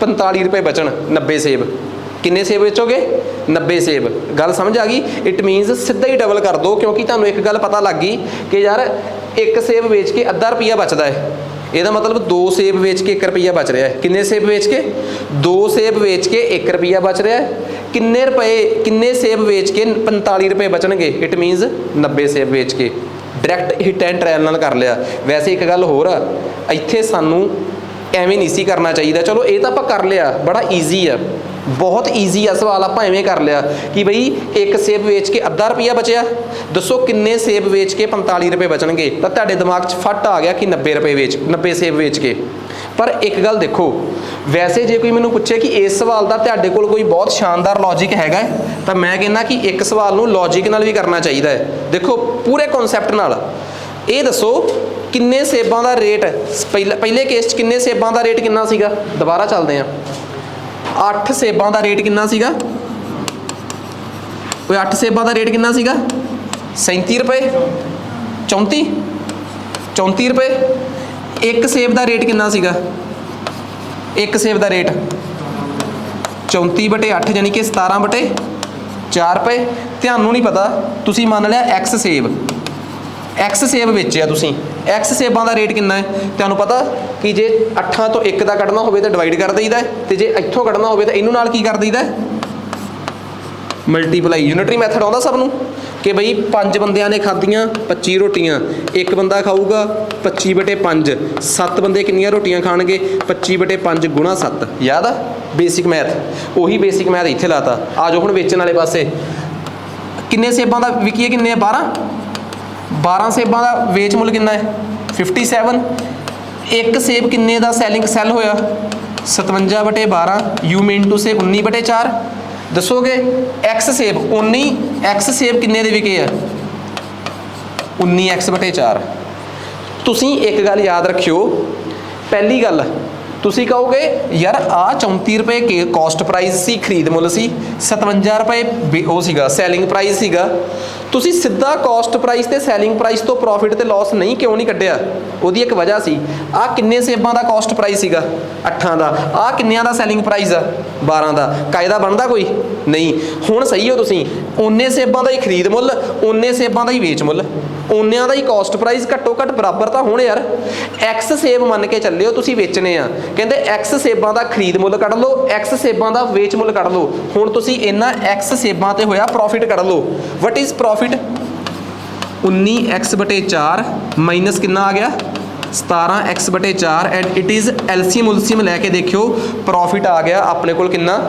45 ਰੁਪਏ ਬਚਣ 90 ਸੇਬ ਕਿੰਨੇ ਸੇਬ ਵੇਚੋਗੇ 90 ਸੇਬ ਗੱਲ ਸਮਝ ਆ ਗਈ ਇਟ ਮੀਨਸ ਸਿੱਧਾ ਹੀ ਡਬਲ ਕਰ ਦਿਓ ਕਿਉਂਕਿ ਤੁਹਾਨੂੰ ਇੱਕ ਗੱਲ ਪਤਾ ਲੱਗ ਗਈ ਕਿ ਯਾਰ ਇੱਕ ਸੇਬ ਵੇਚ ਕੇ ਅੱਧਾ ਰੁਪਈਆ ਬਚਦਾ ਹੈ ਇਹਦਾ ਮਤਲਬ 2 ਸੇਬ ਵੇਚ ਕੇ 1 ਰੁਪਈਆ ਬਚ ਰਿਹਾ ਹੈ ਕਿੰਨੇ ਸੇਬ ਵੇਚ ਕੇ 2 ਸੇਬ ਵੇਚ ਕੇ 1 ਰੁਪਈਆ ਬਚ ਰਿਹਾ ਹੈ ਕਿੰਨੇ ਸੇਬ ਵੇਚ ਕੇ 45 ਰੁਪਏ ਬਚਣਗੇ ਇਟ ਮੀਨਸ 90 ਸੇਬ ਵੇਚ ਕੇ ਡਾਇਰੈਕਟ ਹਿੱਟ ਐਂਡ ਟ੍ਰਾਇਲ ਨਾਲ ਕਰ ਲਿਆ ਵੈਸੇ ਇੱਕ ਗੱਲ ਹੋਰ ਆ ਇੱਥੇ ਸਾਨੂੰ ਐਵੇਂ ਨਹੀਂ ਸੀ ਕਰਨਾ ਚਾਹੀਦਾ ਚਲੋ ਇਹ ਤਾਂ ਆਪਾਂ ਕਰ ਲਿਆ ਬੜਾ ਈਜ਼ੀ ਆ ਬਹੁਤ ਈਜ਼ੀ ਆ ਸਵਾਲ ਆਪਾਂ ਐਵੇਂ ਕਰ ਲਿਆ ਕਿ ਬਈ ਇੱਕ ਸੇਬ ਵੇਚ ਕੇ ਅੱਧਾ ਰੁਪਈਆ ਬਚਿਆ ਦੱਸੋ ਕਿੰਨੇ ਸੇਬ ਵੇਚ ਕੇ 45 ਰੁਪਏ ਬਚਣਗੇ ਤਾਂ ਤੁਹਾਡੇ ਦਿਮਾਗ 'ਚ ਫੱਟ ਆ ਗਿਆ ਕਿ 90 ਸੇਬ ਵੇਚ ਕੇ ਪਰ ਇੱਕ ਗੱਲ ਦੇਖੋ ਵੈਸੇ ਜੇ ਕੋਈ ਮੈਨੂੰ ਪੁੱਛੇ ਕਿ ਇਸ ਸਵਾਲ ਦਾ ਤੁਹਾਡੇ ਕੋਲ ਕੋਈ ਬਹੁਤ ਸ਼ਾਨਦਾਰ ਲੌਜਿਕ ਹੈਗਾ ਤਾਂ ਮੈਂ ਕਹਿੰਦਾ ਕਿ ਇੱਕ ਸਵਾਲ ਨੂੰ ਲੌਜਿਕ ਨਾਲ ਵੀ ਕਰਨਾ ਚਾਹੀਦਾ ਹੈ ਦੇਖੋ ਪੂਰੇ ਕਨਸੈਪਟ ਨਾਲ ਇਹ ਦੱਸੋ ਕਿੰਨੇ ਸੇਬਾਂ ਦਾ ਰੇਟ ਪਹਿਲੇ ਕੇਸ 'ਚ ਕਿੰਨੇ ਸੇਬਾਂ ਦਾ ਰੇਟ ਕਿੰਨਾ ਸੀਗਾ ਦੁਬਾਰਾ ਚੱਲਦੇ ਹਾਂ 8 ਸੇਬਾਂ ਦਾ ਰੇਟ ਕਿੰਨਾ ਸੀਗਾ ਓਏ 8 ਸੇਬਾਂ ਦਾ ਰੇਟ ਕਿੰਨਾ ਸੀਗਾ 37 ਰੁਪਏ 34 ਰੁਪਏ ਇੱਕ ਸੇਬ ਦਾ ਰੇਟ ਕਿੰਨਾ ਸੀਗਾ ਇੱਕ ਸੇਬ ਦਾ ਰੇਟ 34/8 ਯਾਨੀ ਕਿ 17/4 ਰੁਪਏ ਤੁਹਾਨੂੰ ਨਹੀਂ ਪਤਾ ਤੁਸੀਂ ਮੰਨ ਲਿਆ ਐਕਸ ਸੇਬ ਵੇਚਿਆ ਤੁਸੀਂ ਐਕਸ ਸੇਬਾਂ ਦਾ ਰੇਟ ਕਿੰਨਾ ਹੈ ਤੁਹਾਨੂੰ ਪਤਾ ਕਿ ਜੇ 8 ਤੋਂ 1 ਦਾ ਕੱਢਣਾ ਹੋਵੇ ਤਾਂ ਡਿਵਾਈਡ ਕਰ ਦਈਦਾ ਤੇ ਜੇ ਇੱਥੋਂ ਕੱਢਣਾ ਹੋਵੇ ਤਾਂ ਇਹਨੂੰ ਨਾਲ ਕੀ ਕਰ ਦਈਦਾ ਮਲਟੀਪਲਾਈ। ਯੂਨਿਟਰੀ ਮੈਥਡ ਆਉਂਦਾ ਸਭ ਨੂੰ ਕਿ ਬਈ 5 ਬੰਦਿਆਂ ਨੇ ਖਾਧੀਆਂ 25 ਰੋਟੀਆਂ, ਇੱਕ ਬੰਦਾ ਖਾਊਗਾ 25/5, 7 ਬੰਦੇ ਕਿੰਨੀਆਂ ਰੋਟੀਆਂ ਖਾਣਗੇ 25/5 ਗੁਣਾ 7। ਯਾਦ ਆ ਬੇਸਿਕ ਮੈਥ, ਉਹੀ ਬੇਸਿਕ ਮੈਥ ਇੱਥੇ ਲਾਤਾ। ਆ ਜਾਓ ਹੁਣ ਵੇਚਣ ਵਾਲੇ ਪਾਸੇ, ਕਿੰਨੇ ਸੇਬਾਂ ਦਾ ਵਿਕੀਏ ਕਿੰਨੇ ਆ 12 ਸੇਬਾਂ ਦਾ ਵੇਚ ਮੁੱਲ ਕਿੰਨਾ ਹੈ 57। ਇੱਕ ਸੇਬ ਕਿੰਨੇ ਦਾ ਸੈਲ ਹੋਇਆ 57/12, ਯੂ ਮੀਨ ਟੂ ਸੇ 19/4। ਦੱਸੋਗੇ ਐਕਸ ਸੇਬ 19, ਐਕਸ ਸੇਬ ਕਿੰਨੇ ਦੇ ਵਿਕੇ ਆ 19x/4। ਤੁਸੀਂ ਇੱਕ ਗੱਲ ਯਾਦ ਰੱਖਿਓ, ਪਹਿਲੀ ਗੱਲ ਤੁਸੀਂ ਕਹੋਗੇ ਯਾਰ ਆ 34 ਰੁਪਏ ਕੇ ਕਾਸਟ ਪ੍ਰਾਈਸ ਸੀ, ਖਰੀਦ ਮੁੱਲ ਸੀ, 57 ਰੁਪਏ ਉਹ ਸੀਗਾ ਸੈਲਿੰਗ ਪ੍ਰਾਈਸ ਸੀਗਾ। ਤੁਸੀਂ ਸਿੱਧਾ ਕਾਸਟ ਪ੍ਰਾਈਸ ਤੇ ਸੈਲਿੰਗ ਪ੍ਰਾਈਸ ਤੋਂ ਪ੍ਰੋਫਿਟ ਤੇ ਲਾਸ ਕਿਉਂ ਨਹੀਂ ਕੱਢਿਆ? ਉਹਦੀ ਇੱਕ ਵਜ੍ਹਾ ਸੀ, ਆ ਕਿੰਨੇ ਸੇਬਾਂ ਦਾ ਕਾਸਟ ਪ੍ਰਾਈਸ ਸੀਗਾ 8 ਦਾ, ਆ ਕਿੰਨਿਆਂ ਦਾ ਸੈਲਿੰਗ ਪ੍ਰਾਈਸ ਆ 12 ਦਾ। ਕਾਇਦਾ ਬਣਦਾ ਕੋਈ ਨਹੀਂ। ਹੁਣ ਸਹੀ ਹੋ ਤੁਸੀਂ, ਓਨੇ ਸੇਬਾਂ ਦਾ ਹੀ ਖਰੀਦ ਮੁੱਲ, ਓਨੇ ਸੇਬਾਂ ਦਾ ਹੀ ਵੇਚ ਮੁੱਲ, ਓਨਿਆਂ ਦਾ ਹੀ ਕਾਸਟ ਪ੍ਰਾਈਸ, ਘੱਟੋ ਘੱਟ ਬਰਾਬਰ ਤਾਂ ਹੋਣ ਯਾਰ। ਐਕਸ ਸੇਬ ਮੰਨ ਕੇ ਚੱਲਿਓ ਤੁਸੀਂ ਵੇਚਣੇ ਆ, ਕਹਿੰਦੇ ਐਕਸ ਸੇਬਾਂ ਦਾ ਖਰੀਦ ਮੁੱਲ ਕੱਢ ਲਓ, ਐਕਸ ਸੇਬਾਂ ਦਾ ਵੇਚ ਮੁੱਲ ਕੱਢ ਲਓ। ਹੁਣ ਤੁਸੀਂ ਇਹਨਾਂ ਐਕਸ ਸੇਬਾਂ ਤੇ ਹੋਇਆ ਪ੍ਰੋਫਿਟ ਕੱਢ ਲਓ। What is profit 19x/4 minus ਕਿੰਨਾ ਆ ਗਿਆ 17x/4 and it is LCM ਉਲਸੀਐਮ ਲੈ ਕੇ ਦੇਖਿਓ ਪ੍ਰੋਫਿਟ ਆ ਗਿਆ ਆਪਣੇ ਕੋਲ ਕਿੰਨਾ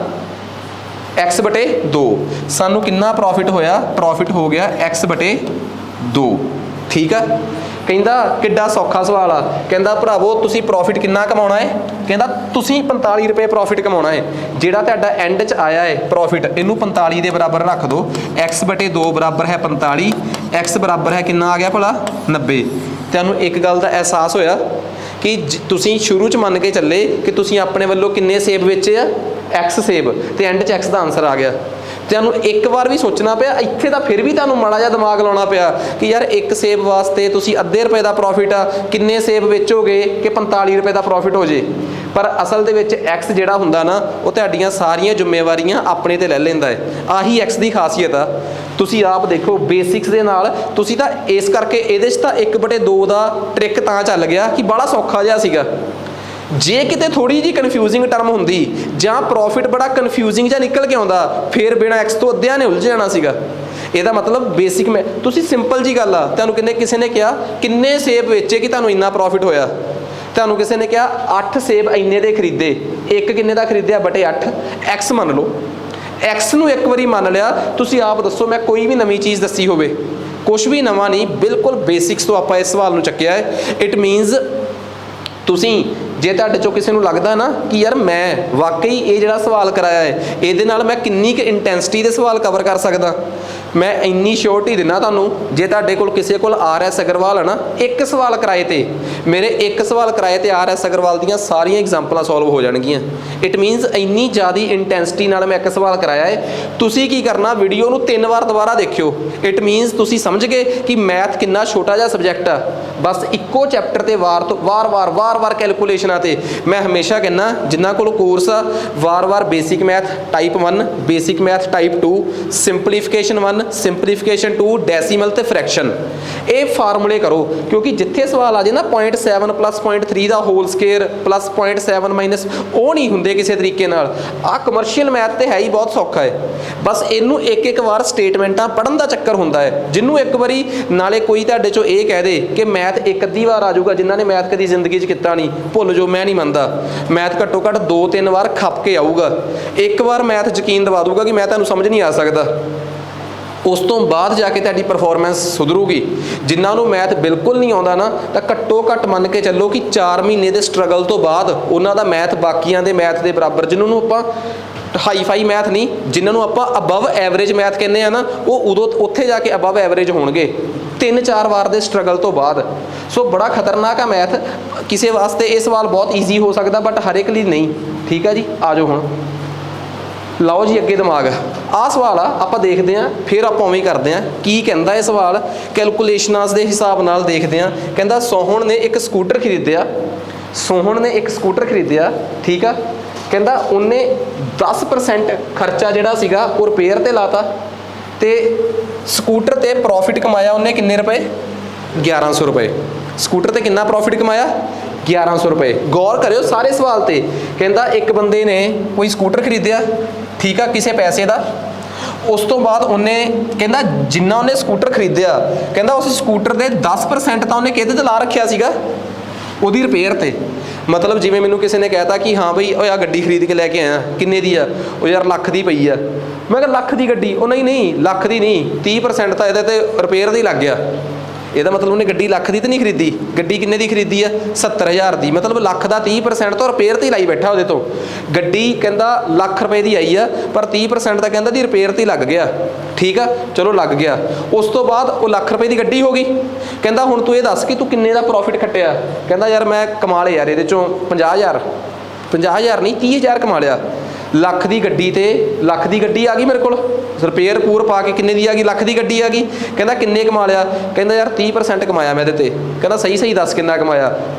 x/2। ਸਾਨੂੰ ਕਿੰਨਾ ਪ੍ਰੋਫਿਟ ਹੋਇਆ? ਪ੍ਰੋਫਿਟ ਹੋ ਗਿਆ x/2। ਠੀਕ ਆ। ਕਹਿੰਦਾ ਕਿੱਡਾ ਸੌਖਾ ਸਵਾਲ ਆ, ਕਹਿੰਦਾ ਭਰਾਵੋ ਤੁਸੀਂ ਪ੍ਰੋਫਿਟ ਕਿੰਨਾ ਕਮਾਉਣਾ ਹੈ? ਕਹਿੰਦਾ ਤੁਸੀਂ 45 ਰੁਪਏ ਪ੍ਰੋਫਿਟ ਕਮਾਉਣਾ ਹੈ। ਜਿਹੜਾ ਤੁਹਾਡਾ ਐਂਡ 'ਚ ਆਇਆ ਹੈ ਪ੍ਰੋਫਿਟ, ਇਹਨੂੰ 45 ਦੇ ਬਰਾਬਰ ਰੱਖ ਦਿਓ। x/2 ਬਰਾਬਰ ਹੈ 45, x ਬਰਾਬਰ ਹੈ ਕਿੰਨਾ ਆ ਗਿਆ ਭਲਾ 90। ਤੁਹਾਨੂੰ ਇੱਕ ਗੱਲ ਦਾ ਅਹਿਸਾਸ ਹੋਇਆ ਕਿ ਤੁਸੀਂ ਸ਼ੁਰੂ 'ਚ ਮੰਨ ਕੇ ਚੱਲੇ ਕਿ ਤੁਸੀਂ ਆਪਣੇ ਵੱਲੋਂ ਕਿੰਨੇ ਸੇਬ ਵੇਚੇ ਆ x ਸੇਬ, ਤੇ ਐਂਡ 'ਚ x ਦਾ ਆਨਸਰ ਆ ਗਿਆ। ਤੁਹਾਨੂੰ ਇੱਕ ਵਾਰ ਵੀ ਸੋਚਣਾ ਪਿਆ ਇੱਥੇ ਤਾਂ, ਫਿਰ ਵੀ ਤੁਹਾਨੂੰ ਮਾੜਾ ਜਿਹਾ ਦਿਮਾਗ ਲਾਉਣਾ ਪਿਆ ਕਿ ਯਾਰ ਇੱਕ ਸੇਬ ਵਾਸਤੇ ਤੁਸੀਂ ਅੱਧੇ ਰੁਪਏ ਦਾ ਪ੍ਰੋਫਿਟ ਆ, ਕਿੰਨੇ ਸੇਬ ਵੇਚੋਗੇ ਕਿ 45 ਰੁਪਏ ਦਾ ਪ੍ਰੋਫਿਟ ਹੋ ਜੇ। ਪਰ ਅਸਲ ਦੇ ਵਿੱਚ ਐਕਸ ਜਿਹੜਾ ਹੁੰਦਾ ਨਾ ਉਹ ਤੁਹਾਡੀਆਂ ਸਾਰੀਆਂ ਜ਼ਿੰਮੇਵਾਰੀਆਂ ਆਪਣੇ ਤੇ ਲੈ ਲੈਂਦਾ ਹੈ। ਆਹੀ ਐਕਸ ਦੀ ਖਾਸੀਅਤ ਆ। ਤੁਸੀਂ ਆਪ ਦੇਖੋ ਬੇਸਿਕਸ ਦੇ ਨਾਲ ਤੁਸੀਂ ਤਾਂ ਇਸ ਕਰਕੇ ਇਹਦੇ 'ਚ ਤਾਂ 1/2 ਦਾ ਟ੍ਰਿਕ ਤਾਂ ਚੱਲ ਗਿਆ ਕਿ ਬੜਾ ਸੌਖਾ ਜਿਹਾ ਸੀਗਾ। ਜੇ ਕਿਤੇ ਥੋੜੀ ਜਿਹੀ ਕਨਫਿਊਜ਼ਿੰਗ ਟਰਮ ਹੁੰਦੀ ਜਾਂ ਪ੍ਰੋਫਿਟ ਬੜਾ ਕਨਫਿਊਜ਼ਿੰਗ ਜਿਹਾ ਨਿਕਲ ਕੇ ਆਉਂਦਾ, ਫਿਰ ਬਿਨਾਂ ਐਕਸ ਤੋਂ ਅੱਧਿਆਂ ਨੇ ਉਲਝ ਜਾਣਾ ਸੀਗਾ। ਇਹਦਾ ਮਤਲਬ ਬੇਸਿਕ ਮੈਂ ਤੁਸੀਂ ਸਿੰਪਲ ਜੀ ਗੱਲ ਆ, ਤੁਹਾਨੂੰ ਕਿਸੇ ਨੇ ਕਿਹਾ ਕਿੰਨੇ ਸੇਬ ਵੇਚੇ ਕਿ ਤੁਹਾਨੂੰ ਇੰਨਾ ਪ੍ਰੋਫਿਟ ਹੋਇਆ? ਤੁਹਾਨੂੰ ਕਿਸੇ ਨੇ ਕਿਹਾ 8 ਸੇਬ ਇੰਨੇ ਦੇ ਖਰੀਦੇ, ਇੱਕ ਕਿੰਨੇ ਦਾ ਖਰੀਦਿਆ /8, ਐਕਸ ਮੰਨ ਲਓ। ਐਕਸ ਨੂੰ ਇੱਕ ਵਾਰੀ ਮੰਨ ਲਿਆ, ਤੁਸੀਂ ਆਪ ਦੱਸੋ ਮੈਂ ਕੋਈ ਵੀ ਨਵੀਂ ਚੀਜ਼ ਦੱਸੀ ਹੋਵੇ, ਕੁਝ ਵੀ ਨਵਾਂ ਨਹੀਂ, ਬਿਲਕੁਲ ਬੇਸਿਕਸ ਤੋਂ ਆਪਾਂ ਇਸ ਸਵਾਲ ਨੂੰ ਚੱਕਿਆ ਹੈ। ਇਟ ਮੀਨਸ ਤੁਸੀਂ ਜੇ ਤੁਹਾਡੇ ਚੋਂ ਕਿਸੇ ਨੂੰ ਲੱਗਦਾ ਨਾ ਕਿ ਯਾਰ ਮੈਂ ਵਾਕਈ ਇਹ ਜਿਹੜਾ ਸਵਾਲ ਕਰਾਇਆ ਹੈ ਇਹਦੇ ਨਾਲ ਮੈਂ ਕਿੰਨੀ ਕੁ ਇੰਟੈਂਸਿਟੀ ਦੇ ਸਵਾਲ ਕਵਰ ਕਰ ਸਕਦਾ, ਮੈਂ ਇੰਨੀ ਸ਼ੋਰਟੀ ਦਿੰਦਾ ਤੁਹਾਨੂੰ। ਜੇ ਤੁਹਾਡੇ ਕੋਲ ਕਿਸੇ ਕੋਲ RS ਅਗਰਵਾਲ ਹੈ ਨਾ, ਇੱਕ ਸਵਾਲ ਕਿਰਾਏ ਤੇ, ਮੇਰੇ ਇੱਕ ਸਵਾਲ ਕਿਰਾਏ ਤੇ RS ਅਗਰਵਾਲ ਦੀਆਂ ਸਾਰੀਆਂ ਐਗਜ਼ਾਮਪਲਾਂ ਸੋਲਵ ਹੋ ਜਾਣਗੀਆਂ। ਇਟ ਮੀਨਸ ਇੰਨੀ ਜ਼ਿਆਦਾ ਇੰਟੈਂਸਿਟੀ ਨਾਲ ਮੈਂ ਇੱਕ ਸਵਾਲ ਕਰਾਇਆ ਹੈ। ਤੁਸੀਂ ਕੀ ਕਰਨਾ, ਵੀਡੀਓ ਨੂੰ 3 ਵਾਰ ਦੁਬਾਰਾ ਦੇਖਿਓ। ਇਟ ਮੀਨਸ ਤੁਸੀਂ ਸਮਝ ਗਏ ਕਿ ਮੈਥ ਕਿੰਨਾ ਛੋਟਾ ਜਿਹਾ ਸਬਜੈਕਟ ਆ। ਬਸ ਇੱਕੋ ਚੈਪਟਰ ਤੇ ਵਾਰ-ਵਾਰ ਕੈਲਕੂਲੇਸ਼ਨਾਂ ਤੇ ਮੈਂ ਹਮੇਸ਼ਾ ਕਹਿੰਦਾ ਜਿਨ੍ਹਾਂ ਕੋਲ ਕੋਰਸ ਆ ਵਾਰ-ਵਾਰ basic math type 1, basic math type 2, ਸਿੰਪਲੀਫਿਕੇਸ਼ਨ 1, ਸਿੰਪਲੀਫਿਕੇਸ਼ਨ 2, decimal ਤੇ ਫ੍ਰੈਕਸ਼ਨ, ਇਹ ਫਾਰਮੂਲੇ ਕਰੋ। ਕਿਉਂਕਿ ਜਿੱਥੇ ਸਵਾਲ ਆ ਜੇ ਨਾ 0.7 + 0.3 ਦਾ ਹੋਲ ਸਕੁਅਰ + 0.7 ਮਾਈਨਸ, ਉਹ ਨਹੀਂ ਹੁੰਦੇ ਕਿਸੇ ਤਰੀਕੇ ਨਾਲ। ਆਹ ਕਮਰਸ਼ੀਅਲ ਮੈਥ ਤੇ ਹੈ ਹੀ ਬਹੁਤ ਸੌਖਾ ਹੈ। ਬਸ ਇਹਨੂੰ ਇੱਕ ਵਾਰ ਸਟੇਟਮੈਂਟਾਂ ਪੜ੍ਹਨ ਦਾ ਚੱਕਰ ਹੁੰਦਾ ਹੈ। ਜਿਹਨੂੰ ਇੱਕ ਵਾਰੀ ਨਾਲੇ ਕੋਈ ਤੁਹਾਡੇ ਚੋਂ ਇਹ ਕਹਿ ਦੇ ਕਿ ਮੈਥ ਇੱਕ ਅੱਧੀ ਵਾਰ ਆ ਜਾਊਗਾ, ਜਿਨ੍ਹਾਂ ਨੇ ਮੈਥ ਕਦੀ ਜ਼ਿੰਦਗੀ 'ਚ ਕੀਤਾ ਨਹੀਂ ਭੁੱਲ ਜਾਓ, ਮੈਂ ਨਹੀਂ ਮੰਨਦਾ। ਮੈਥ ਘੱਟੋ ਘੱਟ 2-3 ਵਾਰ ਖੱਪ ਕੇ ਆਊਗਾ। ਇੱਕ ਵਾਰ ਮੈਥ ਯਕੀਨ ਦਿਵਾ ਦੂਗਾ ਕਿ ਮੈਂ ਤੁਹਾਨੂੰ ਸਮਝ ਨਹੀਂ ਆ ਸਕਦਾ, ਉਸ ਤੋਂ ਬਾਅਦ ਜਾ ਕੇ ਤੁਹਾਡੀ ਪਰਫਾਰਮੈਂਸ ਸੁਧਰੂਗੀ। ਜਿਨ੍ਹਾਂ ਨੂੰ ਮੈਥ ਬਿਲਕੁਲ ਨਹੀਂ ਆਉਂਦਾ ਨਾ, ਤਾਂ ਘੱਟੋ ਘੱਟ ਮੰਨ ਕੇ ਚੱਲੋ ਕਿ 4 ਮਹੀਨੇ ਦੇ ਸਟਰਗਲ ਤੋਂ ਬਾਅਦ ਉਹਨਾਂ ਦਾ ਮੈਥ ਬਾਕੀਆਂ ਦੇ ਮੈਥ ਦੇ ਬਰਾਬਰ, ਜਿਹਨਾਂ ਨੂੰ ਆਪਾਂ ਹਾਈਫਾਈ ਮੈਥ ਨਹੀਂ, ਜਿਨ੍ਹਾਂ ਨੂੰ ਆਪਾਂ ਅਬਵ ਐਵਰੇਜ ਮੈਥ ਕਹਿੰਦੇ ਆ ਨਾ, ਉਹ ਉਦੋਂ ਉੱਥੇ ਜਾ ਕੇ ਅਬਵ ਐਵਰੇਜ ਹੋਣਗੇ 3-4 ਵਾਰ ਦੇ ਸਟਰਗਲ ਤੋਂ ਬਾਅਦ। ਸੋ ਬੜਾ ਖਤਰਨਾਕ ਆ ਮੈਥ। ਕਿਸੇ ਵਾਸਤੇ ਇਹ ਸਵਾਲ ਬਹੁਤ ਈਜ਼ੀ ਹੋ ਸਕਦਾ ਬਟ ਹਰ ਇੱਕ ਲਈ ਨਹੀਂ। ਠੀਕ ਹੈ ਜੀ, ਆ ਜਾਓ ਹੁਣ ਲਓ ਜੀ ਅੱਗੇ ਦਿਮਾਗ। ਆਹ ਸਵਾਲ ਆ, ਆਪਾਂ ਦੇਖਦੇ ਹਾਂ, ਫਿਰ ਆਪਾਂ ਉਵੇਂ ਕਰਦੇ ਹਾਂ ਕੀ ਕਹਿੰਦਾ ਇਹ ਸਵਾਲ। ਕੈਲਕੂਲੇਸ਼ਨਾਂ ਦੇ ਹਿਸਾਬ ਨਾਲ ਦੇਖਦੇ ਹਾਂ। ਕਹਿੰਦਾ ਸੋਹਣ ਨੇ ਇੱਕ ਸਕੂਟਰ ਖਰੀਦਿਆ, ਸੋਹਣ ਨੇ ਇੱਕ ਸਕੂਟਰ ਖਰੀਦਿਆ, ਠੀਕ ਆ। ਕਹਿੰਦਾ ਉਹਨੇ 10% ਖਰਚਾ ਜਿਹੜਾ ਸੀਗਾ ਉਹ ਰਿਪੇਅਰ ਤੇ ਲਾਤਾ, ਤੇ ਸਕੂਟਰ ਤੇ ਪ੍ਰੋਫਿਟ ਕਮਾਇਆ ਉਹਨੇ ਕਿੰਨੇ ਰੁਪਏ? 1100 ਰੁਪਏ। ਸਕੂਟਰ ਤੇ ਕਿੰਨਾ ਪ੍ਰੋਫਿਟ ਕਮਾਇਆ 1100 ਰੁਪਏ। ਗੌਰ ਕਰਿਓ ਸਾਰੇ ਸਵਾਲ ਤੇ। ਕਹਿੰਦਾ ਇੱਕ ਬੰਦੇ ਨੇ ਕੋਈ ਸਕੂਟਰ ਖਰੀਦਿਆ, ਠੀਕ ਆ, ਕਿਸੇ ਪੈਸੇ ਦਾ। ਉਸ ਤੋਂ ਬਾਅਦ ਉਹਨੇ ਕਹਿੰਦਾ ਜਿੰਨਾ ਉਹਨੇ ਸਕੂਟਰ ਖਰੀਦਿਆ, ਕਹਿੰਦਾ ਉਸ ਸਕੂਟਰ ਦੇ 10% ਤਾਂ ਉਹਨੇ ਕਿਹਦੇ ਤੇ ਲਾ ਰੱਖਿਆ ਸੀਗਾ, ਉਹਦੀ ਰਿਪੇਅਰ ਤੇ। ਮਤਲਬ ਜਿਵੇਂ ਮੈਨੂੰ ਕਿਸੇ ਨੇ ਕਹਿਤਾ ਕਿ ਹਾਂ ਬਈ ਉਹ ਆ ਗੱਡੀ ਖਰੀਦ ਕੇ ਲੈ ਕੇ ਆਇਆ, ਕਿੰਨੇ ਦੀ ਆ? ਉਹ ਯਾਰ ਲੱਖ ਦੀ ਪਈ ਆ। ਮੈਂ ਕਿਹਾ ਲੱਖ ਦੀ ਗੱਡੀ? ਉਹ ਨਹੀਂ ਲੱਖ ਦੀ ਨਹੀਂ, 30% ਤਾਂ ਇਹਦੇ ਤੇ ਰਿਪੇਅਰ ਦਾ ਹੀ ਲੱਗ ਗਿਆ। ਇਹਦਾ ਮਤਲਬ ਉਹਨੇ ਗੱਡੀ ਲੱਖ ਦੀ ਤਾਂ ਨਹੀਂ ਖਰੀਦੀ। ਗੱਡੀ ਕਿੰਨੇ ਦੀ ਖਰੀਦੀ ਆ? 70,000 ਦੀ। ਮਤਲਬ ਲੱਖ ਦਾ 30% ਤਾਂ ਰਿਪੇਅਰ ਤੇ ਹੀ ਲਾਈ ਬੈਠਾ ਉਹਦੇ ਤੋਂ। ਗੱਡੀ ਕਹਿੰਦਾ ਲੱਖ ਰੁਪਏ ਦੀ ਆਈ ਆ, ਪਰ 30% ਤਾਂ ਕਹਿੰਦਾ ਦੀ ਰਿਪੇਅਰ ਤੇ ਹੀ ਲੱਗ ਗਿਆ। ਠੀਕ ਆ, ਚਲੋ ਲੱਗ ਗਿਆ। ਉਸ ਤੋਂ ਬਾਅਦ ਉਹ ਲੱਖ ਰੁਪਏ ਦੀ ਗੱਡੀ ਹੋ ਗਈ। ਕਹਿੰਦਾ ਹੁਣ ਤੂੰ ਇਹ ਦੱਸ ਕਿ ਤੂੰ ਕਿੰਨੇ ਦਾ ਪ੍ਰੋਫਿਟ ਖੱਟਿਆ? ਕਹਿੰਦਾ ਯਾਰ ਮੈਂ ਕਮਾ ਲਿਆ ਯਾਰ ਇਹਦੇ ਚੋਂ 50,000 ਨਹੀਂ 30,000 ਕਮਾ ਲਿਆ। ਲੱਖ ਦੀ ਗੱਡੀ ਤੇ ਲੱਖ ਦੀ ਗੱਡੀ ਆ ਗਈ ਮੇਰੇ ਕੋਲ, ਰਿਪੇਅਰ ਪੂਰ ਪਾ ਕੇ ਕਿੰਨੇ ਦੀ ਆ ਗਈ? ਲੱਖ ਦੀ ਗੱਡੀ ਆ ਗਈ। ਕਹਿੰਦਾ ਕਿੰਨੇ ਕਮਾ ਲਿਆ? ਕਹਿੰਦਾ ਯਾਰ 30% ਕਮਾਇਆ ਮੈਂ ਇਹਦੇ ਤੇ। ਕਹਿੰਦਾ ਸਹੀ ਦੱਸ ਕਿੰਨਾ ਕਮਾਇਆ?